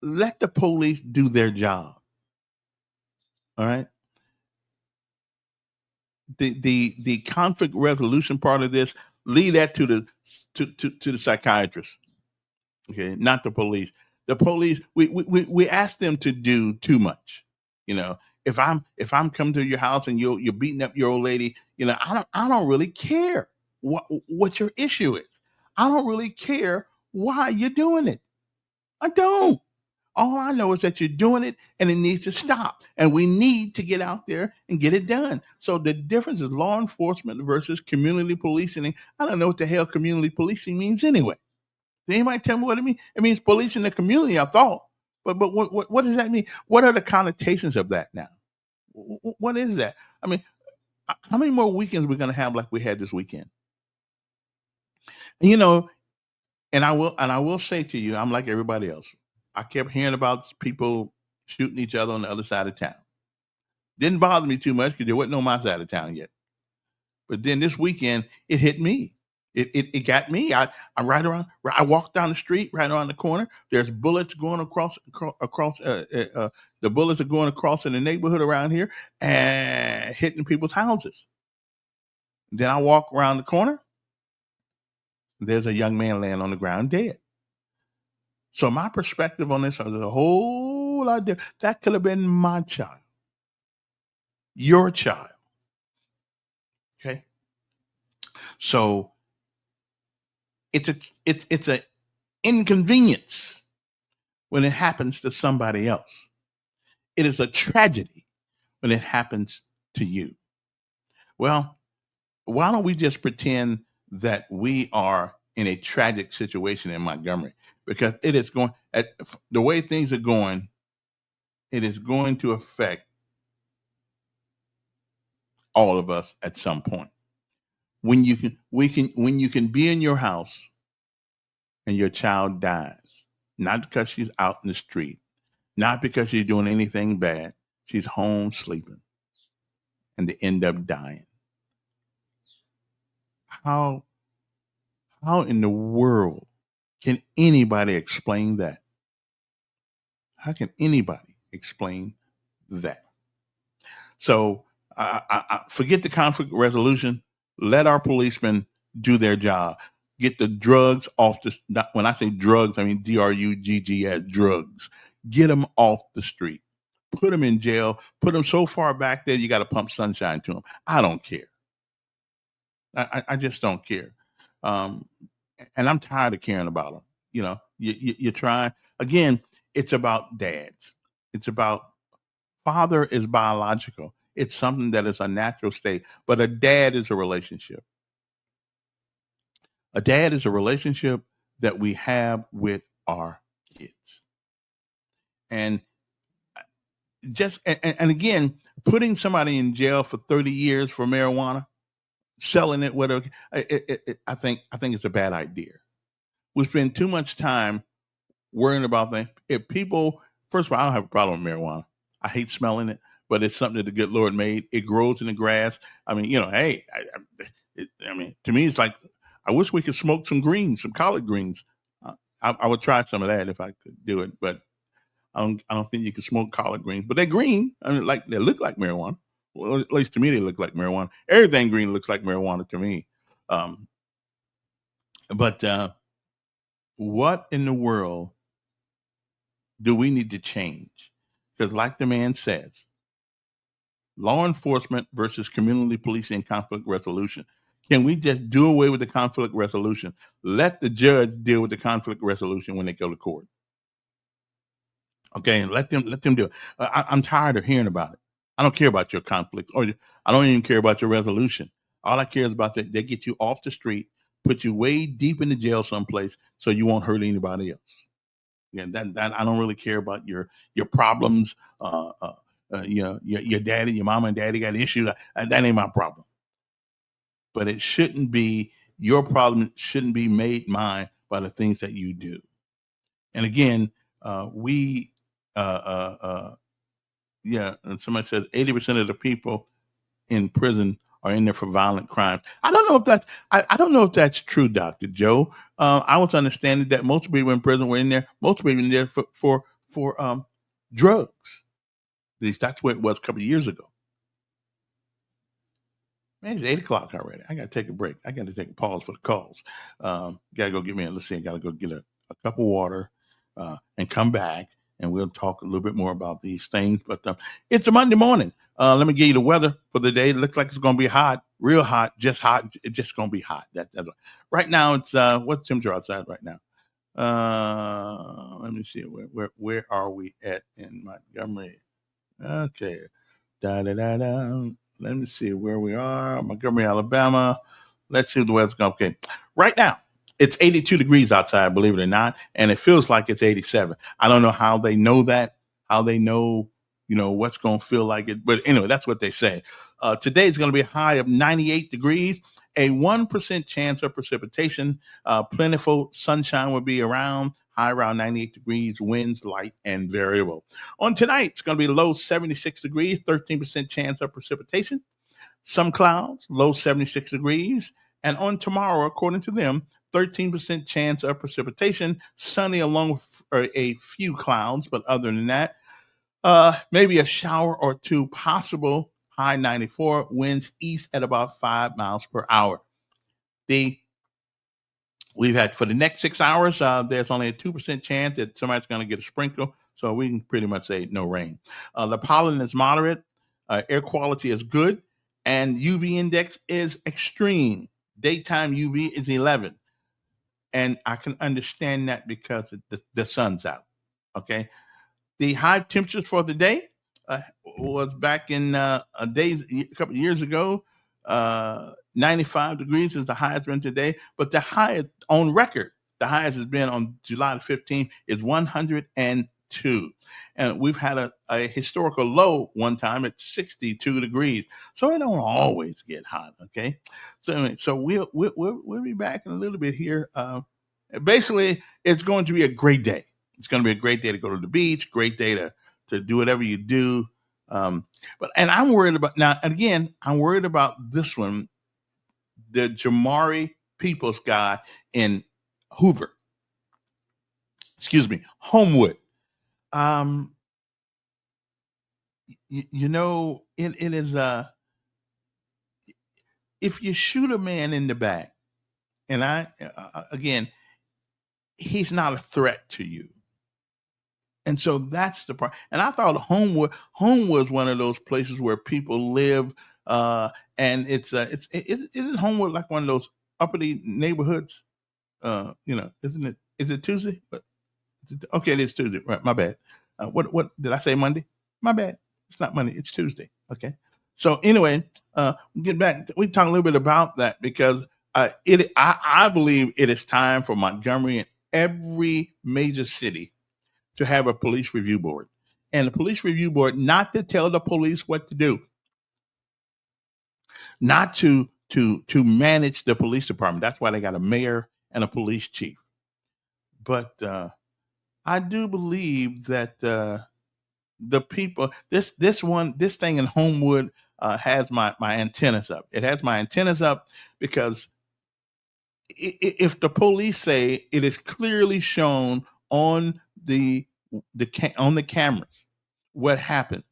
Let the police do their job. All right. The conflict resolution part of this, leave that to the psychiatrist. Okay, not the police. The police, we ask them to do too much. If I'm coming to your house and you're beating up your old lady, I don't really care what your issue is. I don't really care why you're doing it. I don't. All I know is that you're doing it and it needs to stop. And we need to get out there and get it done. So the difference is law enforcement versus community policing. I don't know what the hell community policing means anyway. Did anybody tell me what it means? It means policing the community, I thought. But what does that mean? What are the connotations of that now? What is that? I mean, how many more weekends are we going to have like we had this weekend? And I will say to you, I'm like everybody else. I kept hearing about people shooting each other on the other side of town. Didn't bother me too much because there wasn't no my side of town yet. But then this weekend, it hit me. It got me. I walked down the street, right around the corner. There's bullets going across. The bullets are going across in the neighborhood around here and hitting people's houses. Then I walk around the corner. There's a young man laying on the ground dead. So my perspective on this is a whole lot different. That could have been my child, your child. Okay. So it's a inconvenience when it happens to somebody else. It is a tragedy when it happens to you. Well, why don't we just pretend that we are in a tragic situation in Montgomery? Because it is going, at the way things are going, it is going to affect all of us at some point. When you can be in your house and your child dies, not because she's out in the street, not because she's doing anything bad, she's home sleeping, and they end up dying. How in the world can anybody explain that? How can anybody explain that? So I forget the conflict resolution. Let our policemen do their job. Get the drugs off the. When I say drugs, I mean DRUGGS, drugs. Get them off the street. Put them in jail. Put them so far back there you got to pump sunshine to them. I don't care. I just don't care. And I'm tired of caring about them. You know, you try. Again, it's about dads. It's about father is biological. It's something that is a natural state. But a dad is a relationship. A dad is a relationship that we have with our kids. And again, putting somebody in jail for 30 years for marijuana, selling it, whatever, I think it's a bad idea. We spend too much time worrying about things. If people, first of all, I don't have a problem with marijuana. I hate smelling it, but it's something that the good Lord made. It grows in the grass. I mean, hey, I mean, to me, it's like, I wish we could smoke some greens, some collard greens. I would try some of that if I could do it, but I don't think you can smoke collard greens. But they're green. I mean, like they look like marijuana. Well, at least to me, they look like marijuana. Everything green looks like marijuana to me. But what in the world do we need to change? Because like the man says, law enforcement versus community policing and conflict resolution. Can we just do away with the conflict resolution? Let the judge deal with the conflict resolution when they go to court. Okay, and let them do it. I'm tired of hearing about it. I don't care about your conflict, or I don't even care about your resolution. All I care is about that they get you off the street, put you way deep in the jail someplace, so you won't hurt anybody else. Yeah, that I don't really care about your problems. Your daddy, your mama and daddy got issues. That ain't my problem. But it shouldn't be your problem. Shouldn't be made mine by the things that you do. And again, and somebody said 80% of the people in prison are in there for violent crimes. I don't know if that's true, Dr. Joe. I was understanding that most people in prison were in there. Most people in there for drugs. At least that's what it was a couple of years ago. Man, it's 8:00 already. I got to take a break. I got to take a pause for the calls. Got to go get me. Let's see. I got to go get a cup of water and come back, and we'll talk a little bit more about these things. But it's a Monday morning. Let me give you the weather for the day. It looks like it's going to be hot, real hot, just hot. It's just going to be hot. That's right now. It's what's the temperature outside right now? Let me see. Where are we at in Montgomery? Okay. Let me see where we are. Montgomery, Alabama. Let's see what the weather's going. Okay. Right now, it's 82 degrees outside, believe it or not, and it feels like it's 87. I don't know how they know that, how they know, what's going to feel like it. But anyway, that's what they say. Today is going to be a high of 98 degrees, a 1% chance of precipitation. Plentiful sunshine will be around, high around 98 degrees, winds light and variable. On tonight, it's going to be low 76 degrees, 13% chance of precipitation. Some clouds, low 76 degrees. And on tomorrow, according to them, 13% chance of precipitation, sunny along with a few clouds, but other than that, maybe a shower or two possible, high 94, winds east at about 5 miles per hour. We've had for the next 6 hours, there's only a 2% chance that somebody's going to get a sprinkle, so we can pretty much say no rain. The pollen is moderate, air quality is good, and UV index is extreme. Daytime UV is 11, and I can understand that because the sun's out. Okay, the high temperatures for the day was back in a couple of years ago. 95 degrees is the highest been today, but the highest on record, the highest has been on July the 15th is 102. And we've had a historical low one time at 62 degrees. So it don't always get hot, okay? So anyway, so we'll be back in a little bit here. Basically, it's going to be a great day. It's going to be a great day to go to the beach, great day to do whatever you do. But I'm worried about now, again, I'm worried about this one, the Jamari Peoples guy in Homewood. It is if you shoot a man in the back, and again, he's not a threat to you. And so that's the part. And I thought Homewood was one of those places where people live, and isn't Homewood like one of those uppity neighborhoods? Isn't it? Is it Tuesday? Okay, it is Tuesday. Right, my bad. What did I say? Monday? My bad. It's not Monday. It's Tuesday. Okay. So anyway, get back. We talk a little bit about that because I believe it is time for Montgomery and every major city to have a police review board, and the police review board not to tell the police what to do, not to manage the police department. That's why they got a mayor and a police chief. But I do believe that the people, this thing in Homewood has my antennas up. It has my antennas up because if the police say it is clearly shown on the cameras what happened,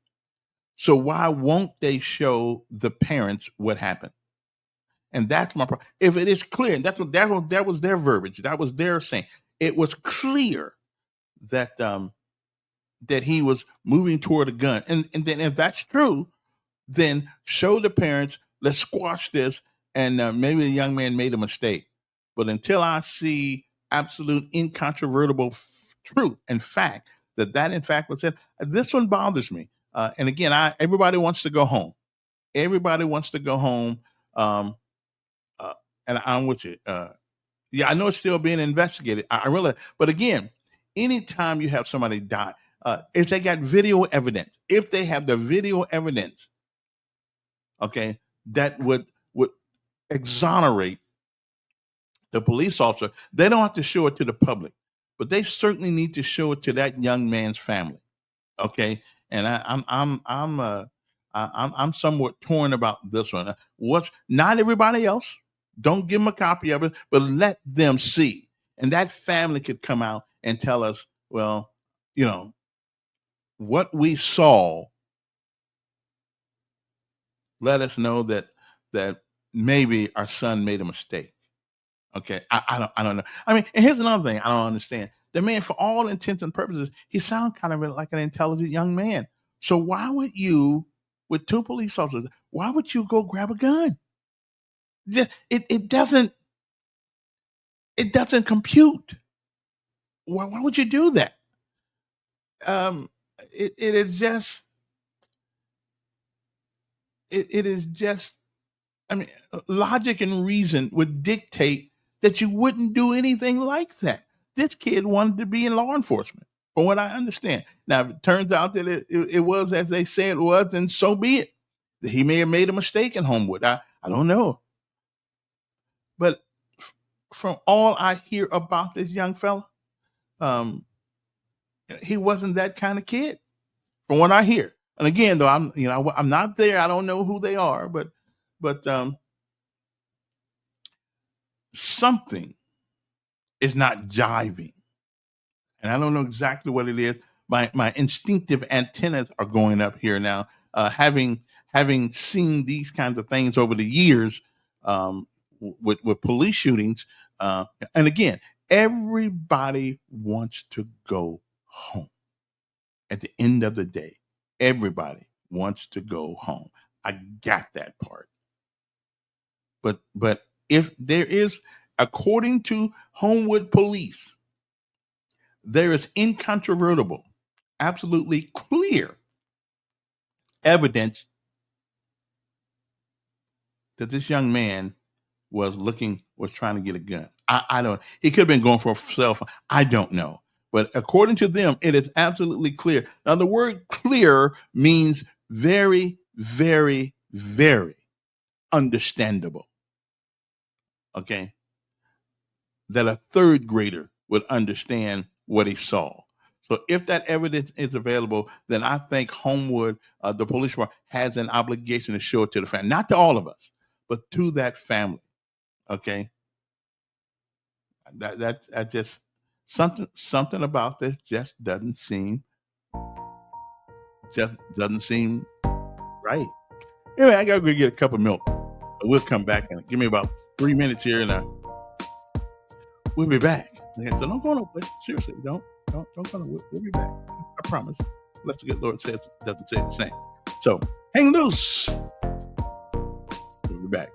so why won't they show the parents what happened? And that's my problem. If it is clear, that was their verbiage, that was their saying, it was clear that that he was moving toward a gun, and then if that's true, then show the parents, let's squash this, and maybe the young man made a mistake. But until I see absolute incontrovertible truth and fact that in fact was said, this one bothers me. And again, everybody wants to go home. Everybody wants to go home. And I'm with you. Yeah, I know it's still being investigated. I really, but again, anytime you have somebody die, if they got video evidence, if they have the video evidence, okay, that would exonerate the police officer. They don't have to show it to the public, but they certainly need to show it to that young man's family. Okay, and I'm somewhat torn about this one. What's not everybody else? Don't give them a copy of it, but let them see, and that family could come out and tell us, well, what we saw. Let us know that maybe our son made a mistake. Okay, I don't know. I mean, and here's another thing I don't understand. The man, for all intents and purposes, he sounds kind of like an intelligent young man. So why would you, with two police officers, why would you go grab a gun? It doesn't compute. Why would you do that? It is just. It is just. I mean, logic and reason would dictate that you wouldn't do anything like that. This kid wanted to be in law enforcement, from what I understand. Now, if it turns out that it was as they say it was, then so be it. He may have made a mistake in Homewood. I don't know. But from all I hear about this young fella, Um, he wasn't that kind of kid, from what I hear. And again, though, I'm not there. I don't know who they are, but something is not jiving, and I don't know exactly what it is. My instinctive antennas are going up here now, having seen these kinds of things over the years, with police shootings. And again, everybody wants to go home. At the end of the day, everybody wants to go home. I got that part. But if there is, according to Homewood Police, there is incontrovertible, absolutely clear evidence that this young man was trying to get a gun. I don't. He could have been going for a cell phone. I don't know. But according to them, it is absolutely clear. Now, the word clear means very, very, very understandable. Okay? That a third grader would understand what he saw. So if that evidence is available, then I think Homewood, the police department, has an obligation to show it to the family. Not to all of us, but to that family. Okay? That just something about this just doesn't seem right. Anyway, I gotta go get a cup of milk. We'll come back and give me about 3 minutes here, and we'll be back. Okay, so don't go nowhere. Seriously, don't go nowhere. We'll be back. I promise. Unless the good Lord doesn't say the same. So hang loose. We'll be back.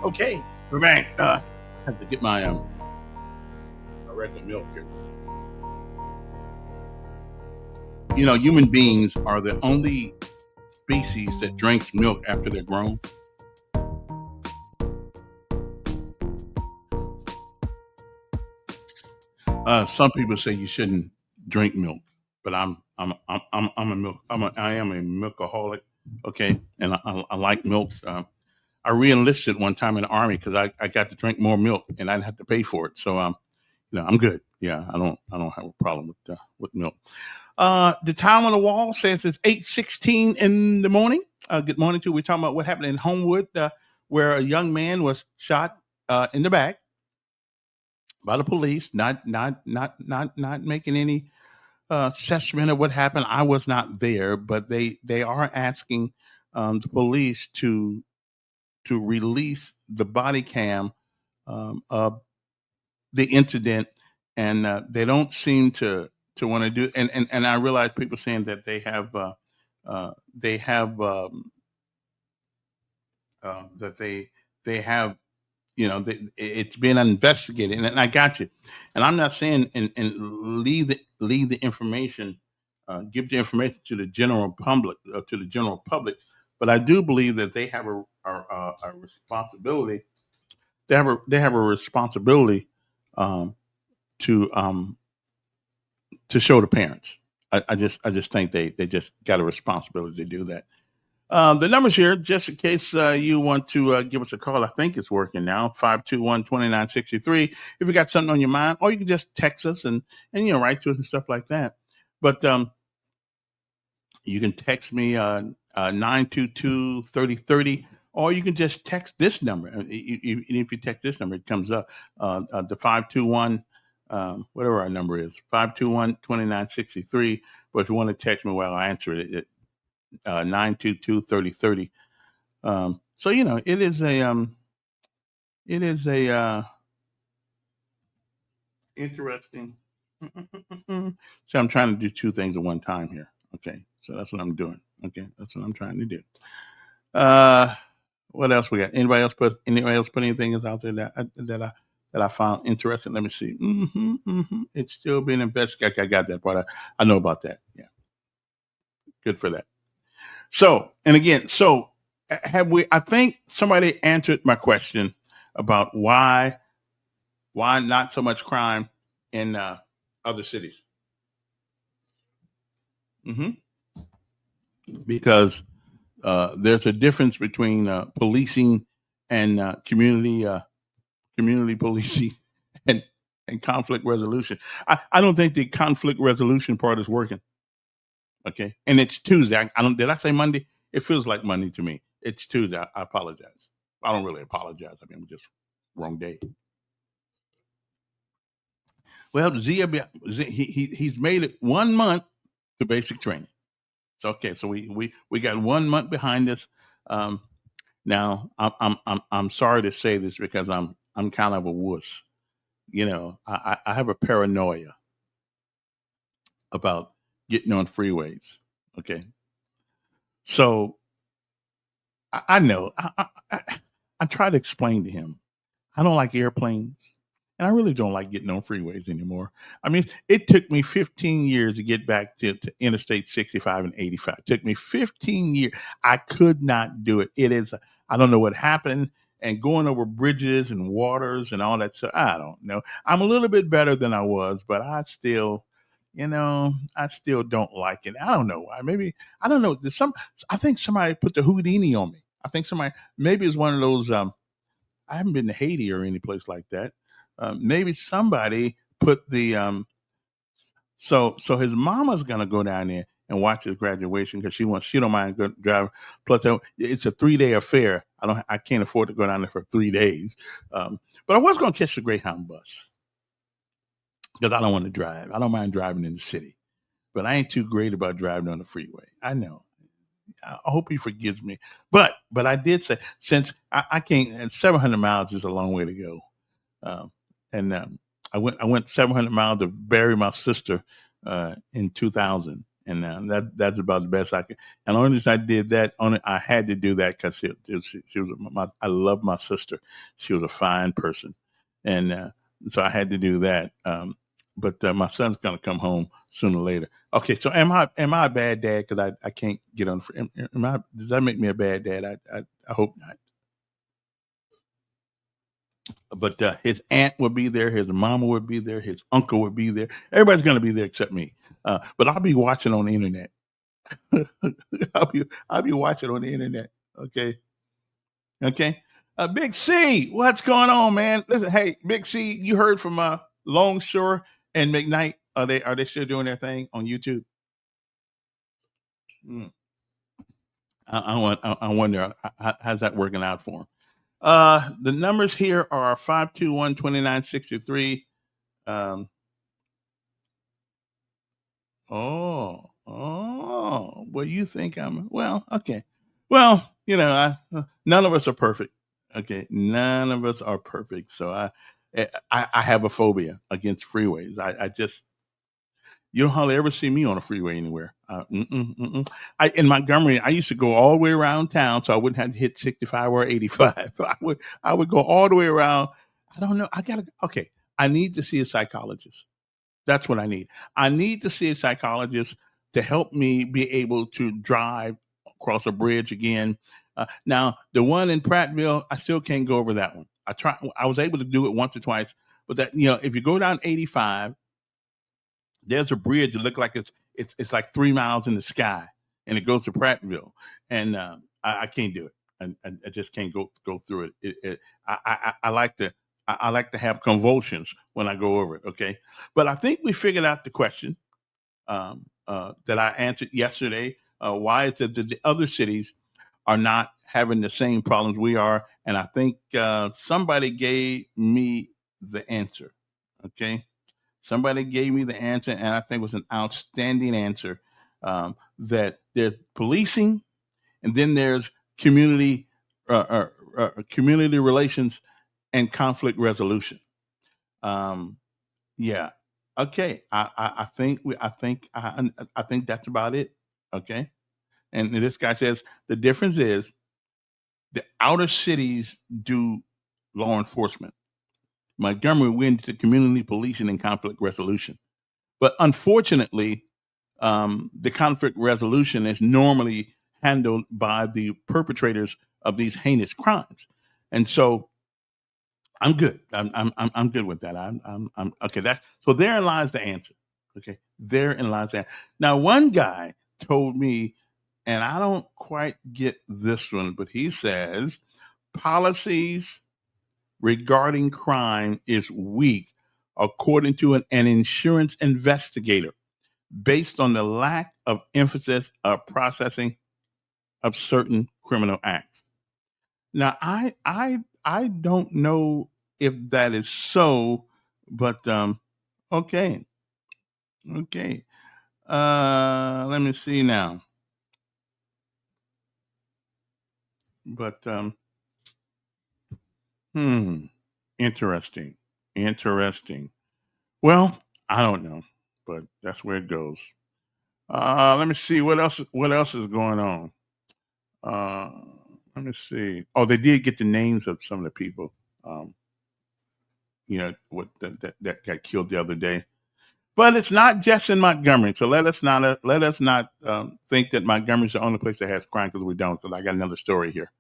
Okay, we're back. I have to get my regular milk here. You know, human beings are the only species that drinks milk after they're grown. Some people say you shouldn't drink milk, but I am a milkaholic. Okay, and I like milk. I re-enlisted one time in the army because I got to drink more milk and I didn't have to pay for it. So I'm good. Yeah, I don't have a problem with milk. The time on the wall says it's 8:16 in the morning. Good morning to you. We're talking about what happened in Homewood, where a young man was shot in the back by the police. Not making any assessment of what happened. I was not there, but they are asking the police to release the body cam of the incident, and they don't seem to want to do. And I realize people saying that they have that they have it's been investigated, and I got you. And I'm not saying and leave the information, give the information to the general public, but I do believe that they have a responsibility. They have a responsibility to show the parents. I just think they just got a responsibility to do that. The numbers here, just in case you want to give us a call, I think it's working now, 521-2963. If you got something on your mind, or you can just text us and write to us and stuff like that. But you can text me 922-3030, or you can just text this number. If you text this number, it comes up, the 521, whatever our number is, 521-2963. But if you want to text me, well, I'll answer it. 922-3030. So it is a interesting. So I'm trying to do two things at one time here. Okay, so that's what I'm doing. Okay, that's what I'm trying to do. What else we got? Anybody else put anything out there that I found interesting? Let me see. It's still being investigated. I got that part. I know about that. Yeah, good for that. So, and again, I think somebody answered my question about why not so much crime in other cities. Because there's a difference between policing and community policing and conflict resolution. I don't think the conflict resolution part is working. Okay, and it's Tuesday. Did I say Monday? It feels like Monday to me. It's Tuesday. I apologize. I don't really apologize. I mean, just wrong day. Well, he's made it 1 month to basic training. So okay, so we got 1 month behind us. Now I'm sorry to say this because I'm kind of a wuss. I have a paranoia about getting on freeways. Okay. So I know I try to explain to him, I don't like airplanes and I really don't like getting on freeways anymore. I mean, it took me 15 years to get back to Interstate 65 and 85. It took me 15 years. I could not do it. I don't know what happened. And going over bridges and waters and all that stuff, I don't know. I'm a little bit better than I was, but I still don't like it. I don't know why. Maybe, I don't know. I think somebody put the Houdini on me. I think maybe it's one of those, I haven't been to Haiti or any place like that. Maybe somebody put the, so his mama's going to go down there and watch his graduation because she don't mind driving. Plus, it's a 3-day affair. I can't afford to go down there for 3 days. But I was going to catch the Greyhound bus because I don't want to drive. I don't mind driving in the city, but I ain't too great about driving on the freeway. I know. I hope he forgives me. But I did say, since I can't, 700 miles is a long way to go. I went 700 miles to bury my sister in 2000. And that's about the best I can. And the only reason I did that, I had to do that because she was I love my sister. She was a fine person, and so I had to do that. But my son's gonna come home sooner or later. Okay, so am I a bad dad because I can't get on? Does that make me a bad dad? I hope not. But his aunt would be there, his mama would be there, his uncle would be there. Everybody's gonna be there except me. But I'll be watching on the internet. I'll be watching on the internet. Okay. Big C, what's going on, man? Listen, hey, Big C, you heard from Longshore and McKnight. Are they still doing their thing on YouTube? I wonder how's that working out for them. The numbers here are 521-2963. Well, you think okay. Well, none of us are perfect. Okay, none of us are perfect. So I have a phobia against freeways. I just you don't hardly ever see me on a freeway anywhere. In Montgomery, I used to go all the way around town, so I wouldn't have to hit 65 or 85. I would go all the way around. I don't know. I need to see a psychologist. That's what I need. I need to see a psychologist to help me be able to drive across a bridge again. Now, the one in Prattville, I still can't go over that one. I was able to do it once or twice, but that if you go down 85, there's a bridge that looks like it's like 3 miles in the sky, and it goes to Prattville, and I can't do it. I just can't go through it. I like to have convulsions when I go over it. Okay, but I think we figured out the question that I answered yesterday. Why is it that the other cities are not having the same problems we are? And I think somebody gave me the answer. Okay, somebody gave me the answer, and I think it was an outstanding answer. That there's policing, and then there's community relations and conflict resolution. Yeah. Okay. I think that's about it. Okay. And this guy says the difference is the outer cities do law enforcement. Montgomery went to community policing and conflict resolution. But unfortunately, the conflict resolution is normally handled by the perpetrators of these heinous crimes. And so I'm good. I'm good with that. I'm okay. So therein lies the answer. Okay, therein lies the answer. Now, one guy told me, and I don't quite get this one, but he says policies regarding crime is weak, according to an insurance investigator, based on the lack of emphasis of processing of certain criminal acts. Now, I don't know if that is so, but okay. Let me see now. But interesting. Well, I don't know, but that's where it goes. Let me see what else is going on. Let me see. Oh, they did get the names of some of the people. What that got killed the other day. But it's not just in Montgomery. So let us not think that Montgomery's the only place that has crime, because we don't. Because I got another story here.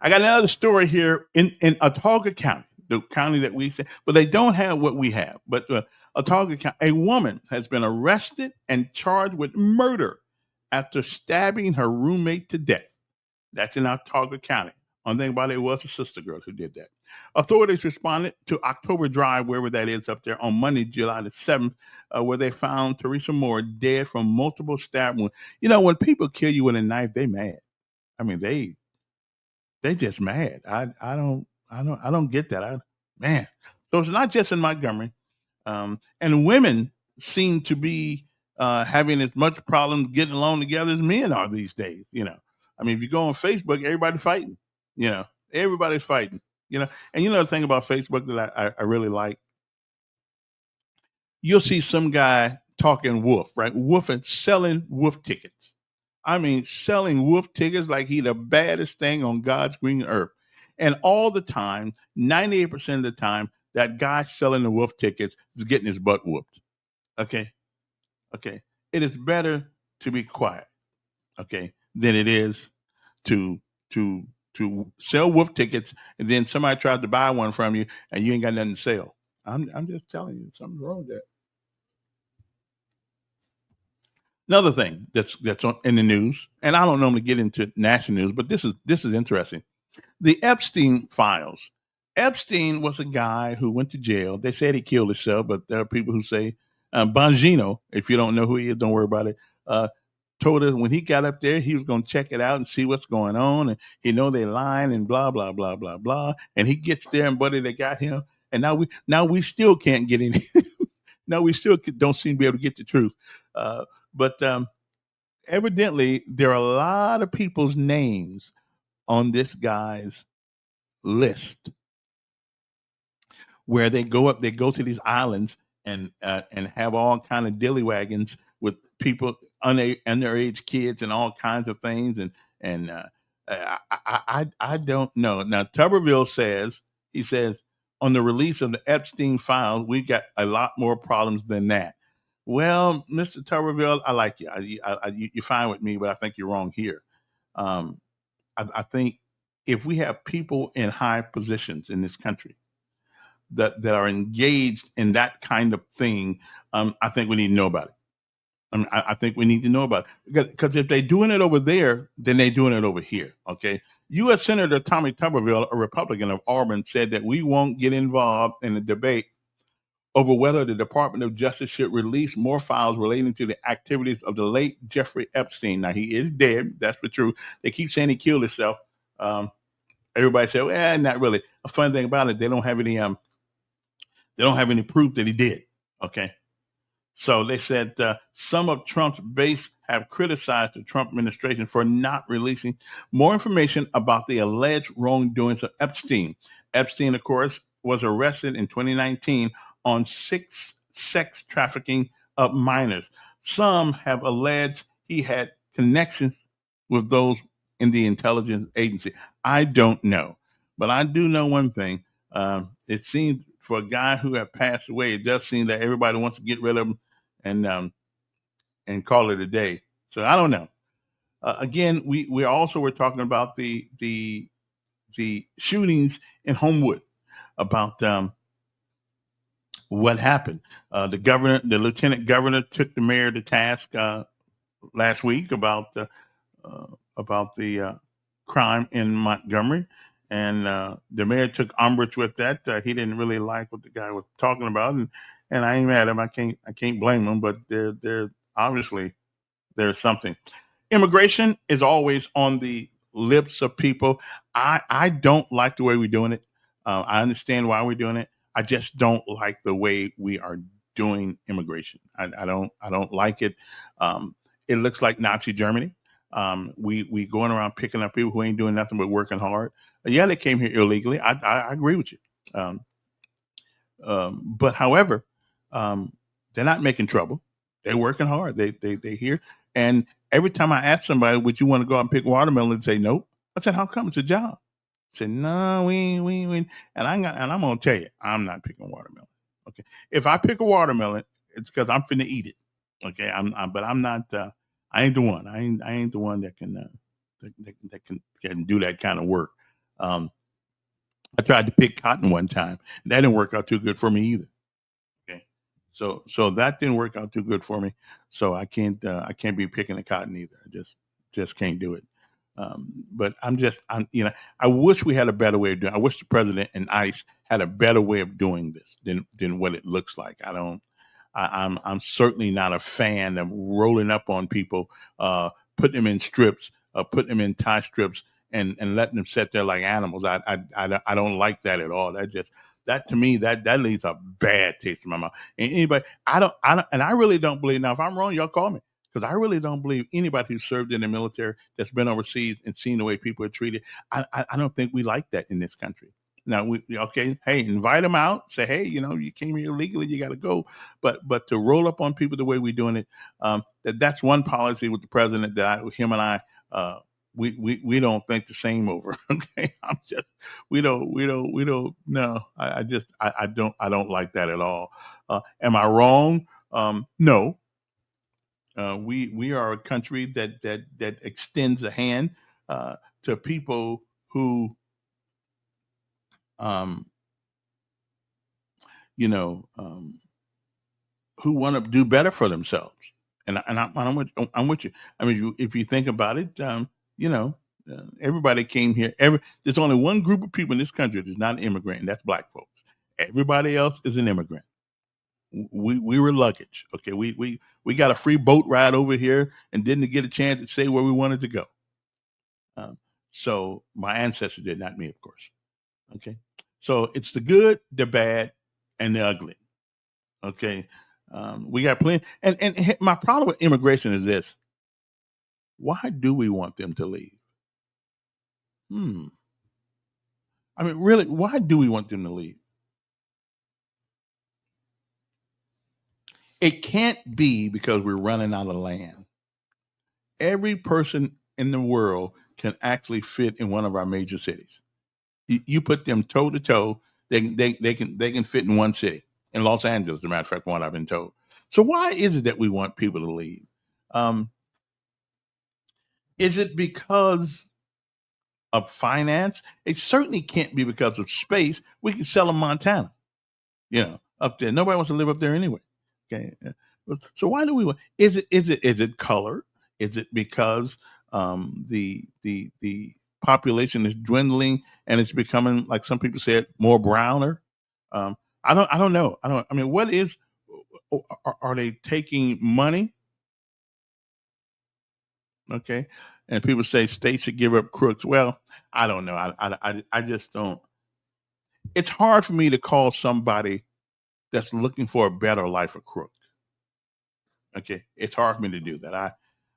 I got another story here in Autauga County, the county that we say, but they don't have what we have. But Autauga County, a woman has been arrested and charged with murder after stabbing her roommate to death. That's in Autauga County. One thing about it was a sister girl who did that. Authorities responded to October Drive, wherever that is up there, on Monday, July the 7th, where they found Teresa Moore dead from multiple stab wounds. When people kill you with a knife, they mad. I mean, they just mad. I don't get that. So it's not just in Montgomery, and women seem to be having as much problem getting along together as men are these days. I mean, if you go on Facebook, everybody's fighting. Everybody's fighting. And the thing about Facebook that I really like, you'll see some guy talking wolf, right? Woofing, selling wolf tickets. I mean, selling wolf tickets like he the baddest thing on God's green earth. And all the time, 98% of the time, that guy selling the wolf tickets is getting his butt whooped. Okay. Okay. It is better to be quiet, okay, than it is to to to sell wolf tickets and then somebody tries to buy one from you and you ain't got nothing to sell. I'm just telling you, something's wrong with that. Another thing that's in the news, and I don't normally get into national news, but this is interesting. The Epstein files. Epstein was a guy who went to jail. They said he killed himself, but there are people who say Bongino. If you don't know who he is, don't worry about it. Told us when he got up there, he was going to check it out and see what's going on, and he know they lying and blah blah blah blah blah. And he gets there, and buddy, they got him, and now we still can't get in. Now we still don't seem to be able to get the truth. But evidently, there are a lot of people's names on this guy's list where they go to these islands and have all kind of dilly wagons with people underage kids and all kinds of things and I don't know. Now Tuberville says on the release of the Epstein files, we got a lot more problems than that. Well, Mr. Tuberville, I like you. You're fine with me, but I think you're wrong here. I think if we have people in high positions in this country that are engaged in that kind of thing, I think we need to know about it. I think we need to know about it because if they're doing it over there, then they're doing it over here. Okay. U.S. Senator Tommy Tuberville, a Republican of Auburn, said that we won't get involved in the debate over whether the Department of Justice should release more files relating to the activities of the late Jeffrey Epstein. Now, he is dead. That's the truth. They keep saying he killed himself. Everybody said, well, not really. A fun thing about it, they don't have any proof that he did. Okay. So they said some of Trump's base have criticized the Trump administration for not releasing more information about the alleged wrongdoings of Epstein. Epstein, of course, was arrested in 2019 on sex trafficking of minors. Some have alleged he had connections with those in the intelligence agency. I don't know, but I do know one thing. It seems for a guy who had passed away, it does seem that everybody wants to get rid of him and call it a day. So I don't know. Again, we also were talking about the shootings in Homewood, about what happened. The lieutenant governor took the mayor to task last week about the crime in Montgomery, and the mayor took umbrage with that. He didn't really like what the guy was talking about, and I ain't mad at him. I can't blame him, but there obviously there's something. Immigration is always on the lips of people. I don't like the way we're doing it. I understand why we're doing it. I just don't like the way we are doing immigration. I don't like it. It looks like Nazi Germany. We going around picking up people who ain't doing nothing but working hard. Yeah, they came here illegally. I agree with you. But however, they're not making trouble. They're working hard. They here. And every time I ask somebody, would you want to go out and pick watermelon? And say nope. I said, how come? It's a job. I said, no, we ain't. And I'm gonna tell you, I'm not picking watermelon. Okay. If I pick a watermelon, it's because I'm finna eat it. Okay. But I'm not. I ain't the one. I ain't the one that can can do that kind of work. I tried to pick cotton one time. That didn't work out too good for me either. Okay. So that didn't work out too good for me. So I can't be picking the cotton either. I just can't do it. But I wish we had a better way of doing it. I wish the president and ICE had a better way of doing this than what it looks like. I'm certainly not a fan of rolling up on people, putting them in strips, putting them in tie strips, and letting them sit there like animals. I don't like that at all. That to me that leaves a bad taste in my mouth. And anybody, I really don't believe. Now, if I'm wrong, y'all call me, because I really don't believe anybody who served in the military, that's been overseas and seen the way people are treated. I don't think we like that in this country. Now, okay, hey, invite them out. Say, hey, you came here illegally, you got to go. But to roll up on people the way we're doing it, that's one policy with the president that him and I, we don't think the same over. Okay, we don't. No, I don't like that at all. Am I wrong? No. We are a country that extends a hand to people who um, you know, who want to do better for themselves. I'm with you. I mean, if you think about it, everybody came here. There's only one group of people in this country that's not an immigrant, and that's black folks. Everybody else is an immigrant. We were luggage. Okay, we got a free boat ride over here and didn't get a chance to say where we wanted to go. So my ancestors did, not me, of course. Okay, so it's the good, the bad, and the ugly. Okay, we got plenty. And my problem with immigration is this: why do we want them to leave? I mean, really, why do we want them to leave? It can't be because we're running out of land. Every person in the world can actually fit in one of our major cities. You put them toe to toe, they can fit in one city. In Los Angeles, as a matter of fact, from what I've been told. So why is it that we want people to leave? Is it because of finance? It certainly can't be because of space. We can sell them Montana, up there. Nobody wants to live up there anyway. Okay, so why do we want? Is it color? Is it because the population is dwindling and it's becoming, like some people said, more browner? I don't know. I mean, what is? Are they taking money? Okay, and people say states should give up crooks. Well, I don't know. I just don't. It's hard for me to call somebody that's looking for a better life a crook. Okay, it's hard for me to do that.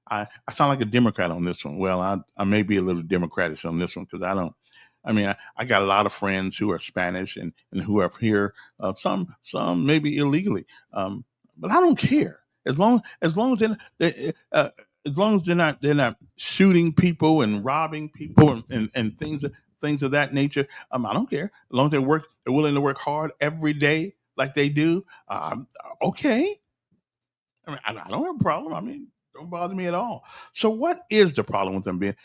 I sound like a Democrat on this one. Well, I may be a little Democratic on this one because I don't. I mean, I got a lot of friends who are Spanish and who are here. Some maybe illegally, but I don't care as long as as long as they're not shooting people and robbing people and things of that nature. I don't care as long as they're willing to work hard every day like they do. Okay. I mean, I don't have a problem. I mean, don't bother me at all. So, what is the problem with them being?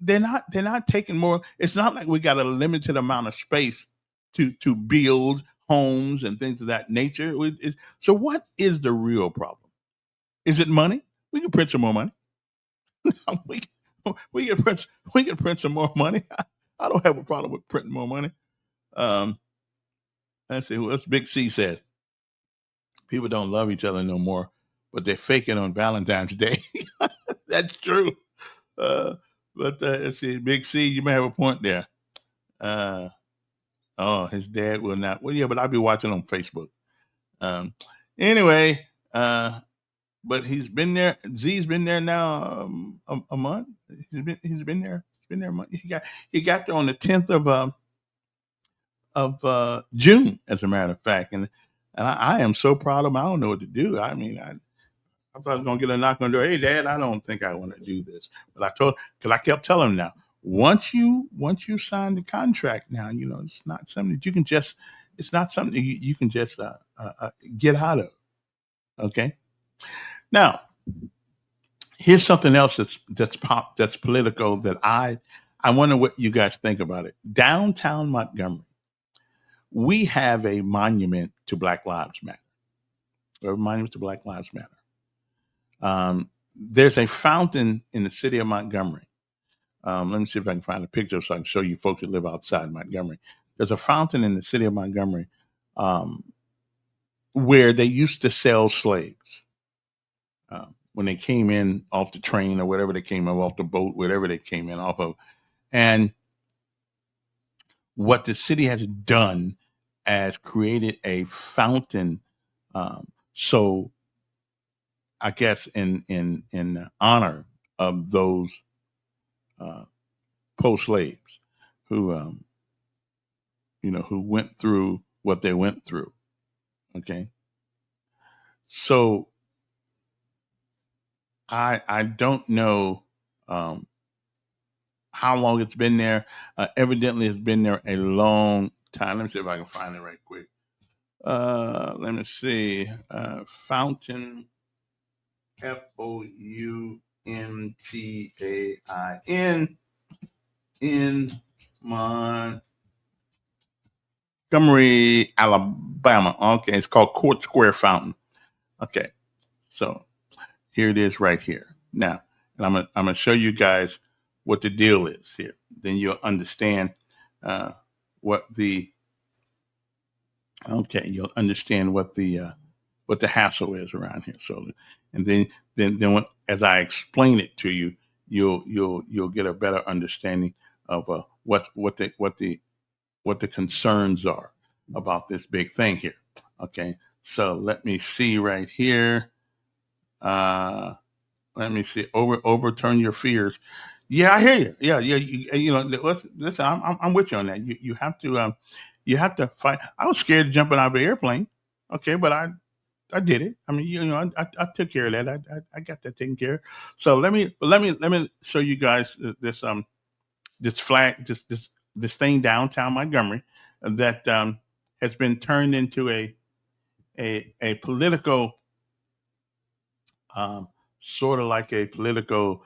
They're not taking more. It's not like we got a limited amount of space to build homes and things of that nature. So, what is the real problem? Is it money? We can print some more money. we, we can print some more money. I don't have a problem with printing more money. Let's see what Big C says. People don't love each other no more, but they're faking on Valentine's Day. That's true. But let's see, Big C, you may have a point there. His dad will not. Well, yeah, but I'll be watching on Facebook. Anyway, but he's been there. Z's been there now a month. He's been there. He's been there a month. He got there on the 10th of June, as a matter of fact, and I am so proud of him. I don't know what to do. I mean, I thought I was going to get a knock on the door. Hey, Dad, I don't think I want to do this. But because I kept telling him now, once you sign the contract now, it's not something that you can just, it's not something you can just get out of. Okay. Now, here's something else that's political that I wonder what you guys think about it. Downtown Montgomery, we have a monument to Black Lives Matter. A monument to Black Lives Matter. There's a fountain in the city of Montgomery. Let me see if I can find a picture so I can show you folks that live outside Montgomery. There's a fountain in the city of Montgomery where they used to sell slaves. When they came in off the train or whatever they came in, off the boat, whatever they came in off of. And what the city has done is created a fountain. So I guess in honor of those post slaves who who went through what they went through. Okay. So I don't know how long it's been there. Evidently, it's been there a long time. Let me see if I can find it right quick. Let me see. Fountain, Fountain, in Montgomery, Alabama. Okay, it's called Court Square Fountain. Okay, so here it is right here. Now, and I'm gonna show you guys what the deal is here. Then you'll understand what the you'll understand what the hassle is around here. So, and then when, as I explain it to you, you'll get a better understanding of what the concerns are about this big thing here. Okay, so let me see right here. Let me see. Overturn your fears. Yeah, I hear you. Yeah. Listen. I'm with you on that. You have to fight. I was scared of jumping out of the airplane. Okay, but I did it. I mean, I took care of that. I got that taken care of. So let me show you guys this flag, this thing downtown Montgomery that has been turned into a political, sort of like a political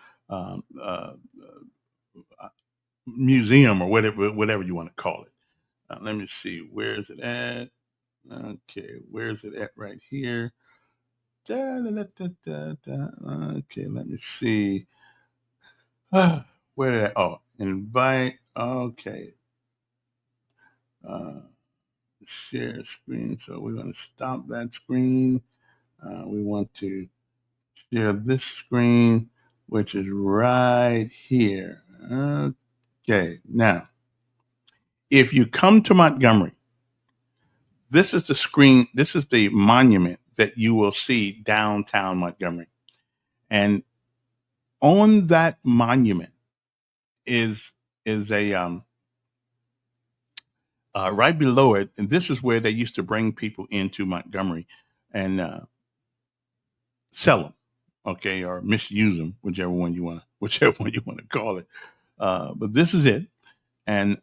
museum or whatever you want to call it. Let me see. Where is it at? Okay, where is it at? Right here. Okay, let me see. Where did invite. Okay. Share screen. So we're going to stop that screen. We want to share this screen, which is right here. Okay. Now, if you come to Montgomery, this is the screen. This is the monument that you will see downtown Montgomery. And on that monument is a right below it, and this is where they used to bring people into Montgomery and sell them, okay, or misuse them, whichever one you want to call it. But this is it, and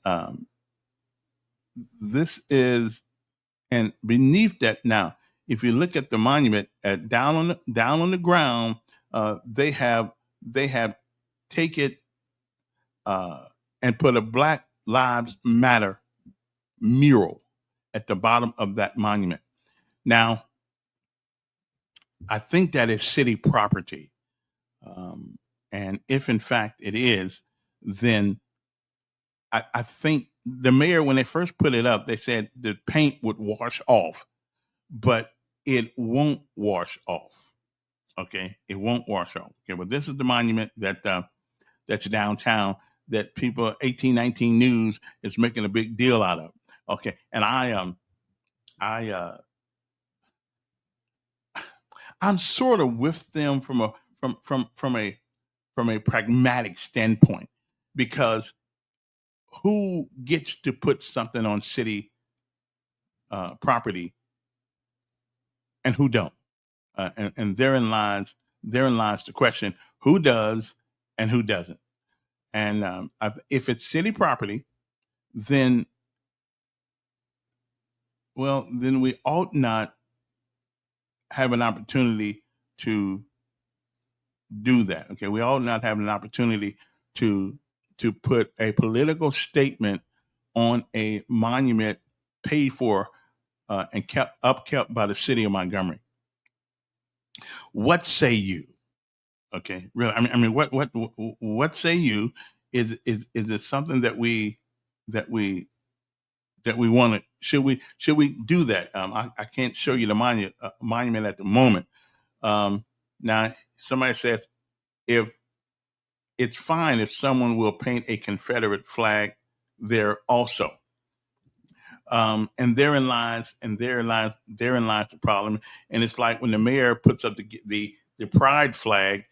this is, and beneath that, now, if you look at the monument down on the ground, they have take it and put a Black Lives Matter mural at the bottom of that monument. Now, I think that is city property. And if in fact it is, then I think the mayor, when they first put it up, they said the paint would wash off, but it won't wash off. Okay, it won't wash off. Okay, but this is the monument that's downtown that people 1819 News is making a big deal out of. Okay, and I'm sort of with them from a pragmatic standpoint, because who gets to put something on city property and who don't? And therein lies the question: who does and who doesn't? And if it's city property, then we ought not have an opportunity to do that. Okay, we ought not have an opportunity to put a political statement on a monument paid for and kept by the city of Montgomery. What say you? Okay, really, I mean, what say you? Is it something that we want to? Should we do that? I can't show you the monument at the moment. Now, somebody says if it's fine if someone will paint a Confederate flag there also. And therein lies the problem. And it's like when the mayor puts up the pride flag,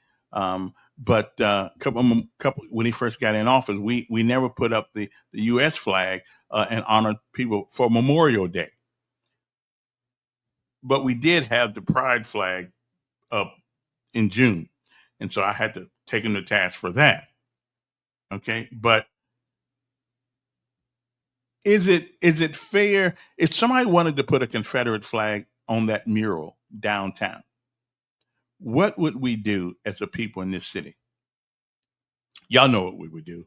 But couple when he first got in office, we never put up the U.S. flag and honored people for Memorial Day. But we did have the pride flag up in June, and so I had to take him to task for that. Okay, but is it fair if somebody wanted to put a Confederate flag on that mural downtown? What would we do as a people in this city? Y'all know what we would do.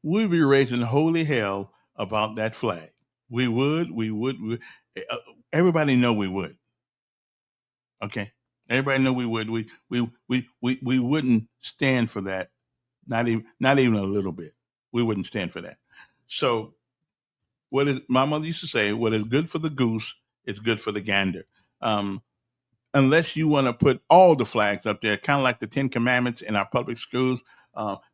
We'd be raising holy hell about that flag. We would. Everybody know we would. Okay, everybody know we would. We wouldn't stand for that. Not even a little bit. We wouldn't stand for that. So, my mother used to say, what is good for the goose is good for the gander. Unless you want to put all the flags up there, kind of like the 10 Commandments in our public schools.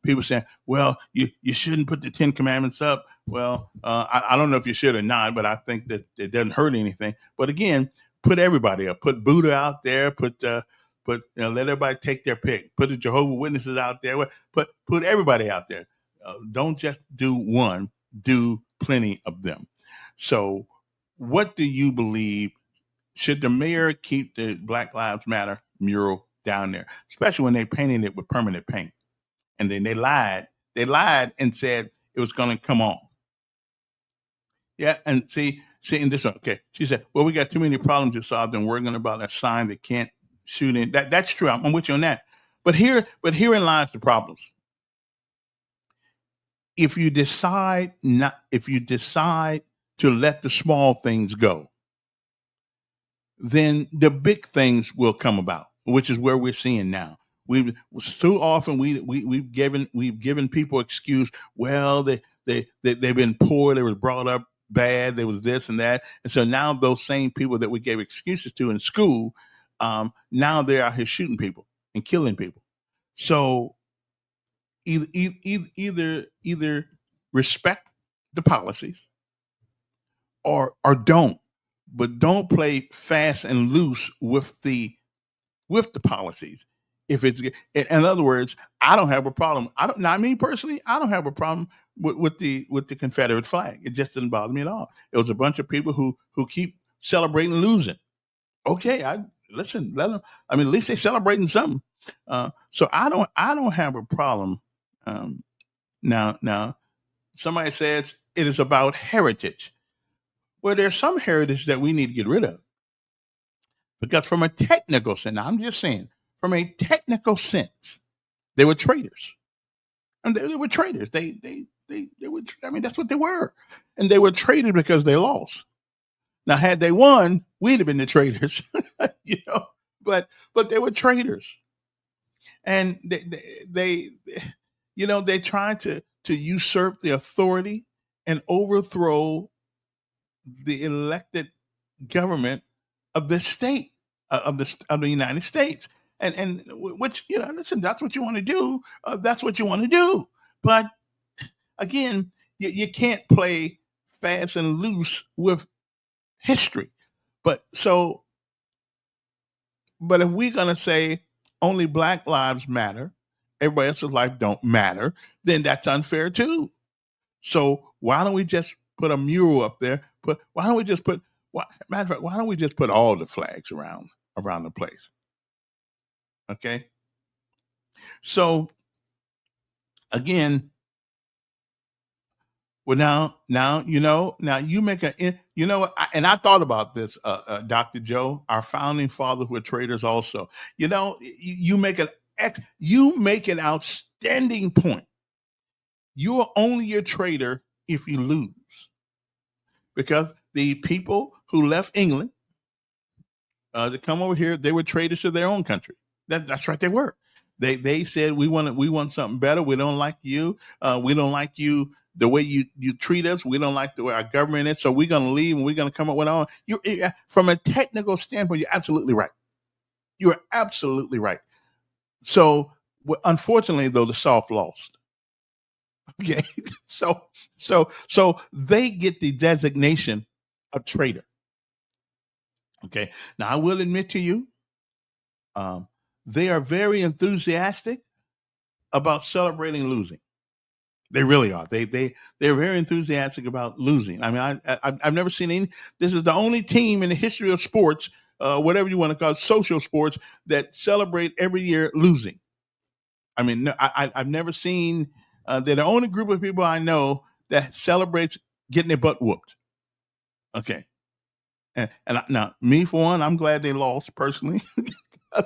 People saying, well, you shouldn't put the 10 Commandments up. Well, I don't know if you should or not, but I think that it doesn't hurt anything. But again, put everybody up. Put Buddha out there. Let everybody take their pick. Put the Jehovah's Witnesses out there. Put everybody out there. Don't just do one. Do plenty of them. So, what do you believe? Should the mayor keep the Black Lives Matter mural down there, especially when they painted it with permanent paint? And then they lied. They lied and said it was going to come on. Yeah, and see in this one. Okay, she said, "Well, we got too many problems to solve. Then worrying about a sign that can't shoot in." That's true. I'm with you on that. But herein lies the problems. If you decide to let the small things go, then the big things will come about, which is where we're seeing now. We've too often we've given people excuse. Well, they've been poor. They was brought up bad. There was this and that, and so now those same people that we gave excuses to in school, now they're out here shooting people and killing people. So either respect the policies or don't. But don't play fast and loose with the policies. If it's, in other words, I don't have a problem. Not me personally. I don't have a problem with the Confederate flag. It just doesn't bother me at all. It was a bunch of people who keep celebrating losing. Okay, listen. Let them. I mean, at least they're celebrating something. So I don't have a problem. Now, somebody says it is about heritage. Well, there's some heritage that we need to get rid of. Because from a technical sense, I'm just saying, from a technical sense, they were traitors. And they were traitors. They were, I mean, that's what they were. And they were traitors because they lost. Now, had they won, we'd have been the traitors, but they were traitors. And they tried to usurp the authority and overthrow the elected government of the state of the United States, and which listen, that's what you want to do. That's what you want to do. But again, you can't play fast and loose with history. But if we're gonna say only Black lives matter, everybody else's life don't matter, then that's unfair too. So why don't we just put a mural up there? Why don't we just put all the flags around the place? Okay. So again, well now you make and I thought about this, Dr. Joe, our founding fathers were traders also. You make an outstanding point. You are only a trader if you lose. Because the people who left England to come over here, they were traitors to their own country. That's right, they were. They said we want something better. We don't like you. We don't like you the way you treat us. We don't like the way our government is. So we're going to leave and we're going to come up with our own. From a technical standpoint, you're absolutely right. You are absolutely right. So unfortunately, though, the South lost. Okay, so they get the designation of traitor. Okay, now I will admit to you, they are very enthusiastic about celebrating losing. They really are. They're very enthusiastic about losing. I mean, I've never seen any. This is the only team in the history of sports, whatever you want to call it, social sports, that celebrate every year losing. I mean, I've never seen. They're the only group of people I know that celebrates getting their butt whooped. Okay, now me for one, I'm glad they lost personally. I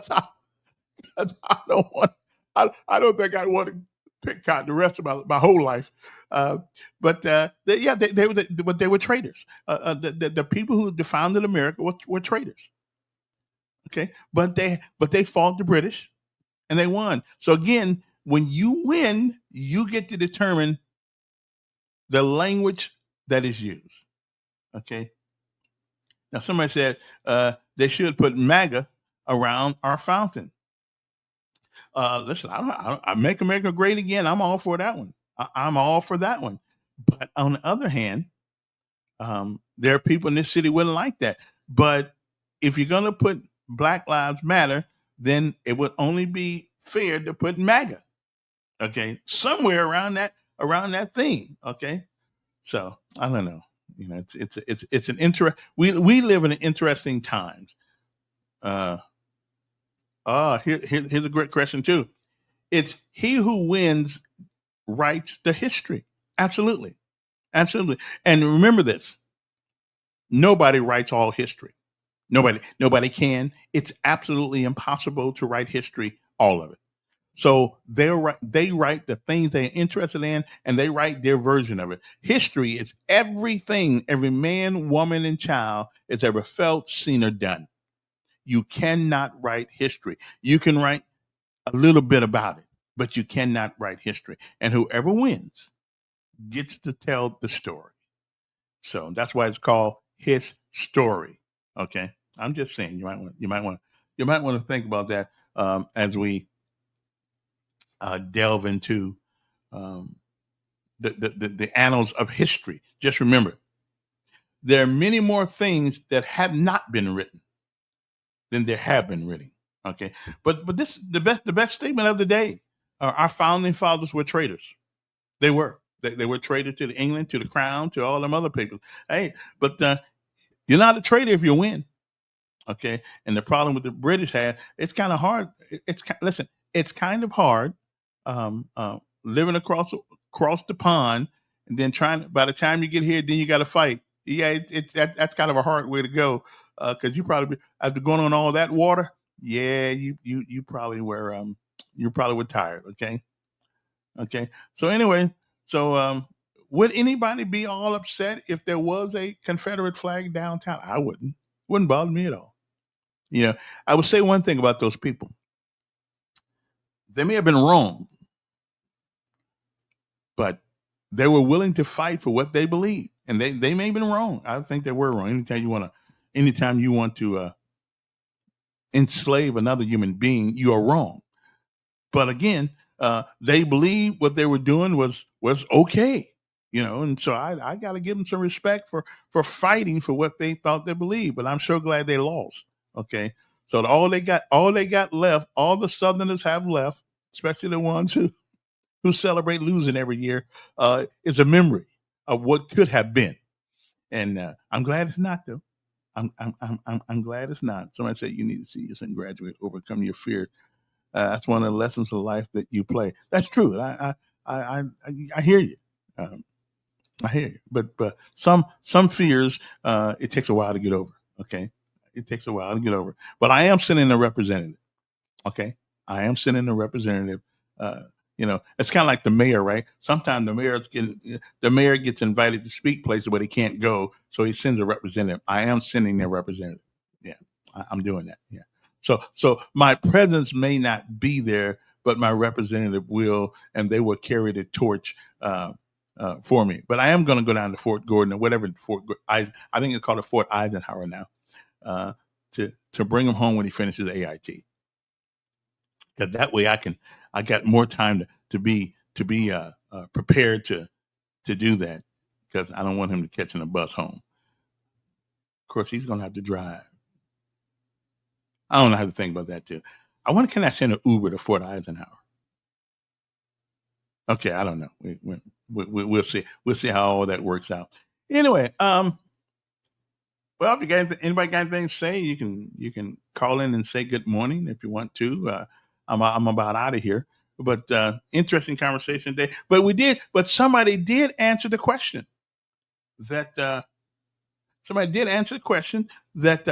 don't want. I don't think I want to pick cotton the rest of my whole life. But they were traitors. The people who founded America were traitors. Okay, but they fought the British and they won. So again, when you win, you get to determine the language that is used. Okay. Now somebody said they should put MAGA around our fountain. Listen, I make America great again. I'm all for that one. I'm all for that one. But on the other hand, there are people in this city wouldn't like that. But if you're going to put Black Lives Matter, then it would only be fair to put MAGA. Okay, somewhere around that thing. Okay, so I don't know. You know, it's an we live in interesting times. Here's a great question too. It's he who wins writes the history. Absolutely. Absolutely. And remember this. Nobody writes all history. Nobody can. It's absolutely impossible to write history, all of it. So they write the things they're interested in, and they write their version of it. History is everything every man, woman, and child has ever felt, seen, or done. You cannot write history. You can write a little bit about it, but you cannot write history. And whoever wins gets to tell the story. So that's why it's called his story. Okay, I'm just saying you might want to think about that as we delve into the annals of history. Just remember, there are many more things that have not been written than there have been written. Okay, but this the best statement of the day. Our founding fathers were traitors. They were. They were traitors to England, to the crown, to all them other people. Hey, but you're not a traitor if you win. Okay, and the problem with the British had, it's kind of hard. It's kind of hard living across the pond and then by the time you get here, then you got to fight. Yeah, that's kind of a hard way to go because you probably after going on all that water. Yeah, you probably were tired. Okay. So anyway, would anybody be all upset if there was a Confederate flag downtown? I wouldn't. Wouldn't bother me at all. You know, I would say one thing about those people. They may have been wrong, but they were willing to fight for what they believed. And they may have been wrong. I think they were wrong. Anytime you want to enslave another human being, you are wrong. But again, they believed what they were doing was okay. You know, and so I got to give them some respect for fighting for what they thought they believed. But I'm so glad they lost. Okay, so all they got left, all the Southerners have left, especially the ones who celebrate losing every year, is a memory of what could have been. And I'm glad it's not though. I'm glad it's not. Somebody said you need to see your son graduate, overcome your fear. That's one of the lessons of life that you play. That's true. I hear you. I hear you. But some fears it takes a while to get over. Okay, it takes a while to get over. But I am sending a representative. Okay, I am sending a representative. You know, it's kind of like the mayor, right? Sometimes the mayor gets invited to speak places where he can't go, so he sends a representative. I am sending a representative. Yeah, I'm doing that. Yeah. So my presence may not be there, but my representative will, and they will carry the torch for me. But I am going to go down to Fort Gordon or whatever I think it's called a Fort Eisenhower now, to bring him home when he finishes AIT. Because that way I got more time to be prepared to do that, because I don't want him to catching a bus home. Of course, he's going to have to drive. I don't know how to think about that too. Can I send an Uber to Fort Eisenhower? Okay, I don't know. We'll see. We'll see how all that works out. Anyway, well, if you guys, anybody got anything to say, you can call in and say good morning if you want to. I'm about out of here, but interesting conversation today. But somebody did answer the question that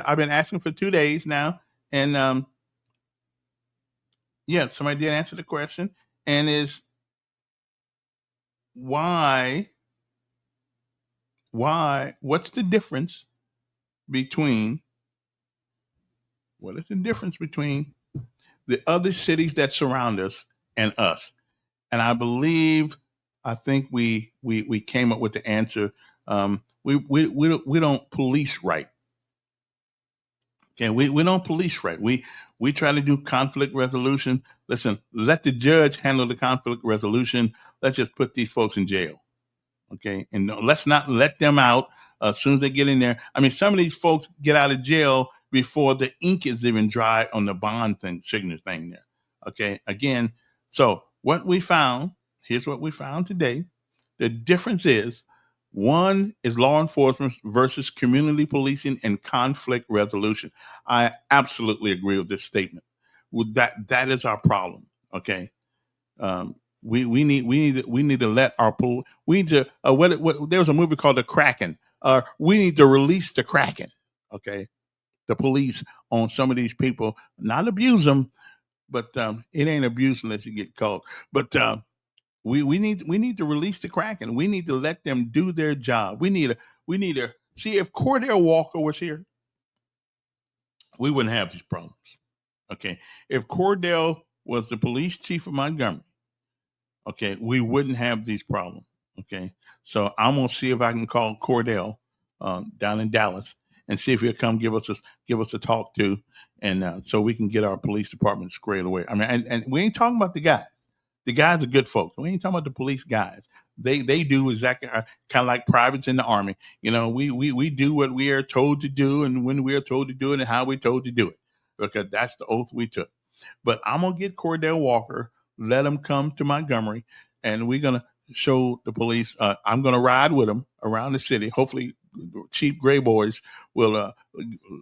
I've been asking for 2 days now, and yeah, somebody did answer the question, and is why what's the difference between what is the difference between the other cities that surround us and us? And I think we came up with the answer. We don't police right. Okay, we don't police right. We try to do conflict resolution. Listen, let the judge handle the conflict resolution. Let's just put these folks in jail. Okay, and let's not let them out as soon as they get in there. I mean, some of these folks get out of jail before the ink is even dry on the bond signature thing there. Okay, again, so here's what we found today. The difference is one is law enforcement versus community policing and conflict resolution. I absolutely agree with this statement. With that is our problem. Okay. We need to let our we need to there was a movie called The Kraken. We need to release the Kraken. Okay, the police on some of these people, not abuse them, but it ain't abuse unless you get caught. But we need to release the Kraken. We need to let them do their job. We need to see if Cordell Walker was here, we wouldn't have these problems. Okay, if Cordell was the police chief of Montgomery, okay, we wouldn't have these problems. Okay, so I'm gonna see if I can call Cordell down in Dallas and see if he'll come give us a talk to, and so we can get our police department squared away. I mean, and we ain't talking about the guys. The guys are good folks. We ain't talking about the police guys. They do exactly kind of like privates in the army. You know, we do what we are told to do, and when we are told to do it, and how we're told to do it, because that's the oath we took. But I'm gonna get Cordell Walker, let him come to Montgomery, and we're gonna show the police. I'm gonna ride with him around the city. Hopefully, Chief Gray Boys will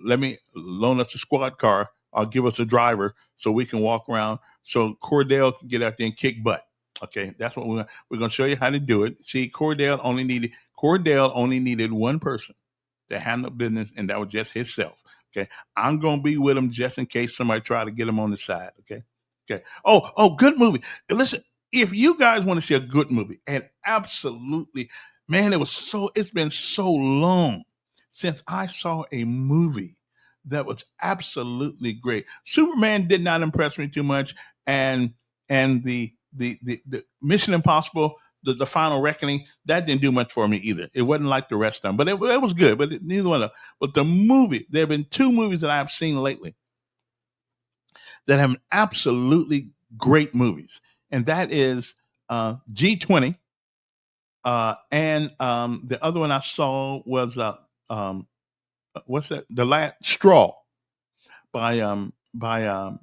let me loan us a squad car or give us a driver so we can walk around. So Cordell can get out there and kick butt. Okay, that's what we're gonna show you how to do it. See, Cordell only needed one person to handle business, and that was just himself. Okay, I'm gonna be with him just in case somebody try to get him on the side. Okay. Oh, good movie. Listen, if you guys want to see a good movie, and absolutely, man, it's been so long since I saw a movie that was absolutely great. Superman did not impress me too much, and the Mission Impossible, the Final Reckoning, that didn't do much for me either. It wasn't like the rest of them, but it was good. But neither one of them. But the movie, there have been two movies that I've seen lately that have absolutely great movies, and that is G20, and the other one I saw was what's that? The last Straw by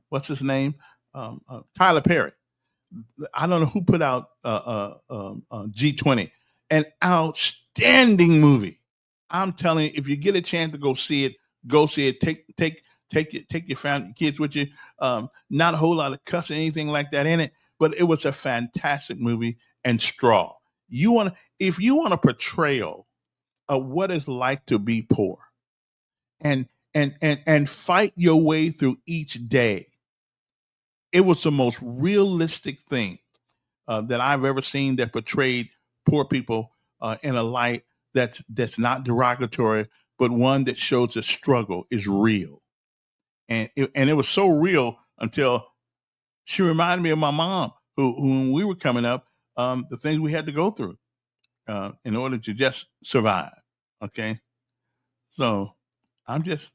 what's his name? Tyler Perry. I don't know who put out G20, an outstanding movie. I'm telling you, if you get a chance to go see it, go see it. Take your family, kids with you. Not a whole lot of cussing, anything like that in it, but it was a fantastic movie. And Straw. If you want a portrayal of what it's like to be poor, and fight your way through each day. It was the most realistic thing that I've ever seen that portrayed poor people in a light that's not derogatory, but one that shows the struggle is real. And it was so real until she reminded me of my mom, who when we were coming up, the things we had to go through in order to just survive. Okay, so I'm just,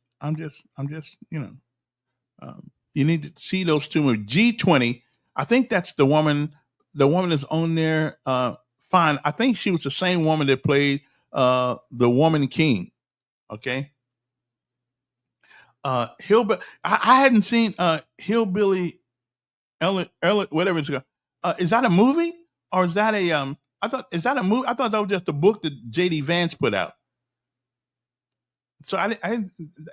you need to see those two movies. G20, I think that's the woman. The woman is on there. Fine. I think she was the same woman that played the Woman King. Okay. Hillbilly. I hadn't seen Hillbilly Elliot, whatever it's called. Is that a movie or is that a I thought is that a movie? I thought that was just a book that J.D. Vance put out. So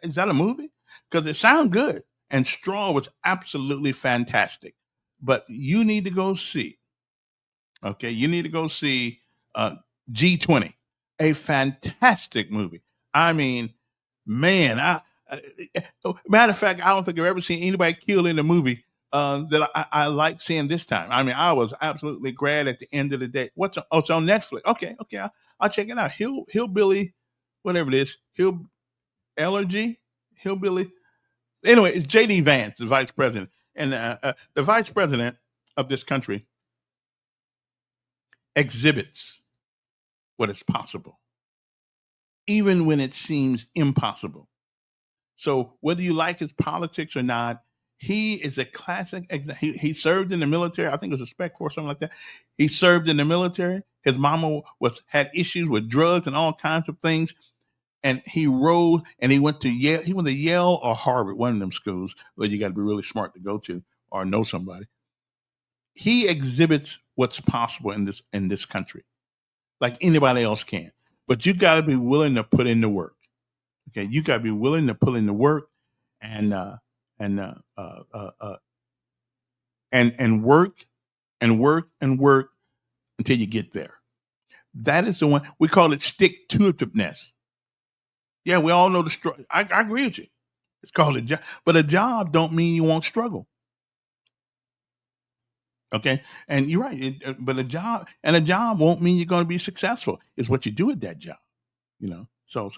is that a movie? Because it sounded good, and Straw was absolutely fantastic. But you need to go see. Okay, you need to go see G20, a fantastic movie. I mean, man, matter of fact, I don't think I've ever seen anybody killed in a movie that I like seeing this time. I mean, I was absolutely glad at the end of the day. It's on Netflix. Okay, I'll check it out. Hillbilly, whatever it is, Hillbilly. Anyway, it's J.D. Vance, the vice president, and the vice president of this country exhibits what is possible, even when it seems impossible. So whether you like his politics or not, he is a classic. He served in the military. I think it was a Spec Force, something like that. He served in the military. His mama had issues with drugs and all kinds of things. And he rose and he went to Yale. He went to Yale or Harvard, one of them schools where you got to be really smart to go to or know somebody. He exhibits what's possible in this country, like anybody else can. But you got to be willing to put in the work. Okay, you got to be willing to put in the work and work and work and work until you get there. That is the one we call it stick-to-itiveness. Yeah, we all know the struggle. I agree with you. It's called a job, but a job don't mean you won't struggle. Okay, and you're right. But a job won't mean you're going to be successful. It's what you do at that job, you know. So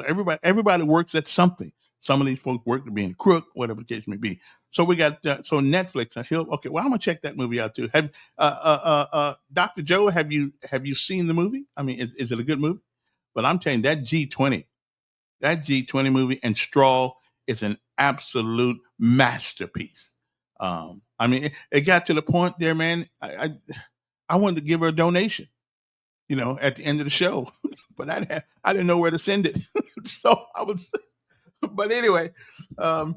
everybody works at something. Some of these folks work to being a crook, whatever the case may be. So we got so Netflix. Okay, well I'm gonna check that movie out too. Have Dr. Joe? Have you seen the movie? I mean, is it a good movie? But I'm telling you, that G20 movie and Straw is an absolute masterpiece. I mean, it got to the point there, man. I wanted to give her a donation, you know, at the end of the show, but I didn't know where to send it. So I was, but anyway, I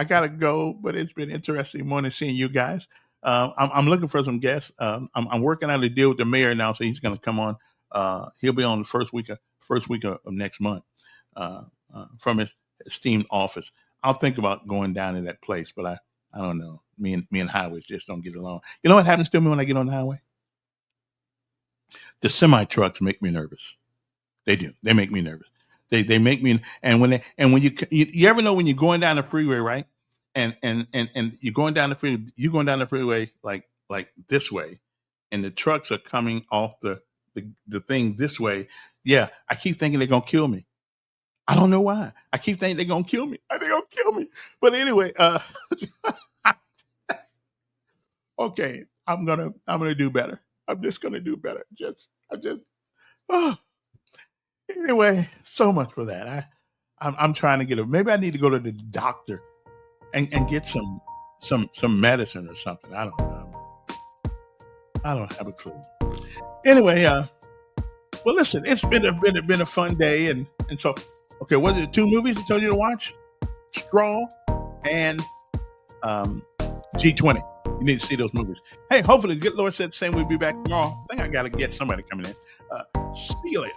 gotta go. But it's been interesting morning seeing you guys. I'm looking for some guests. I'm working out a deal with the mayor now, so he's going to come on. He'll be on the first week of next month from his esteemed office. I'll think about going down to that place, but I don't know. Me and highways just don't get along. You know what happens to me when I get on the highway? The semi trucks make me nervous. They do. They make me nervous. They make me. And when you ever know when you're going down the freeway, right? And you're going down the freeway, like this way, and the trucks are coming off the thing this way. Yeah, I keep thinking they're gonna kill me. I don't know why. I keep thinking they're gonna kill me. They're gonna kill me. But anyway, okay, I'm gonna do better. I'm just gonna do better. Anyway, so much for that. I'm trying to get maybe I need to go to the doctor and get some medicine or something. I don't know. I don't have a clue. Anyway, well, listen, it's been a fun day, and so okay, what are the two movies I told you to watch? Straw and G20. You need to see those movies. Hey, hopefully, good Lord said the same. We'll be back tomorrow. I think I got to get somebody coming in. See you later.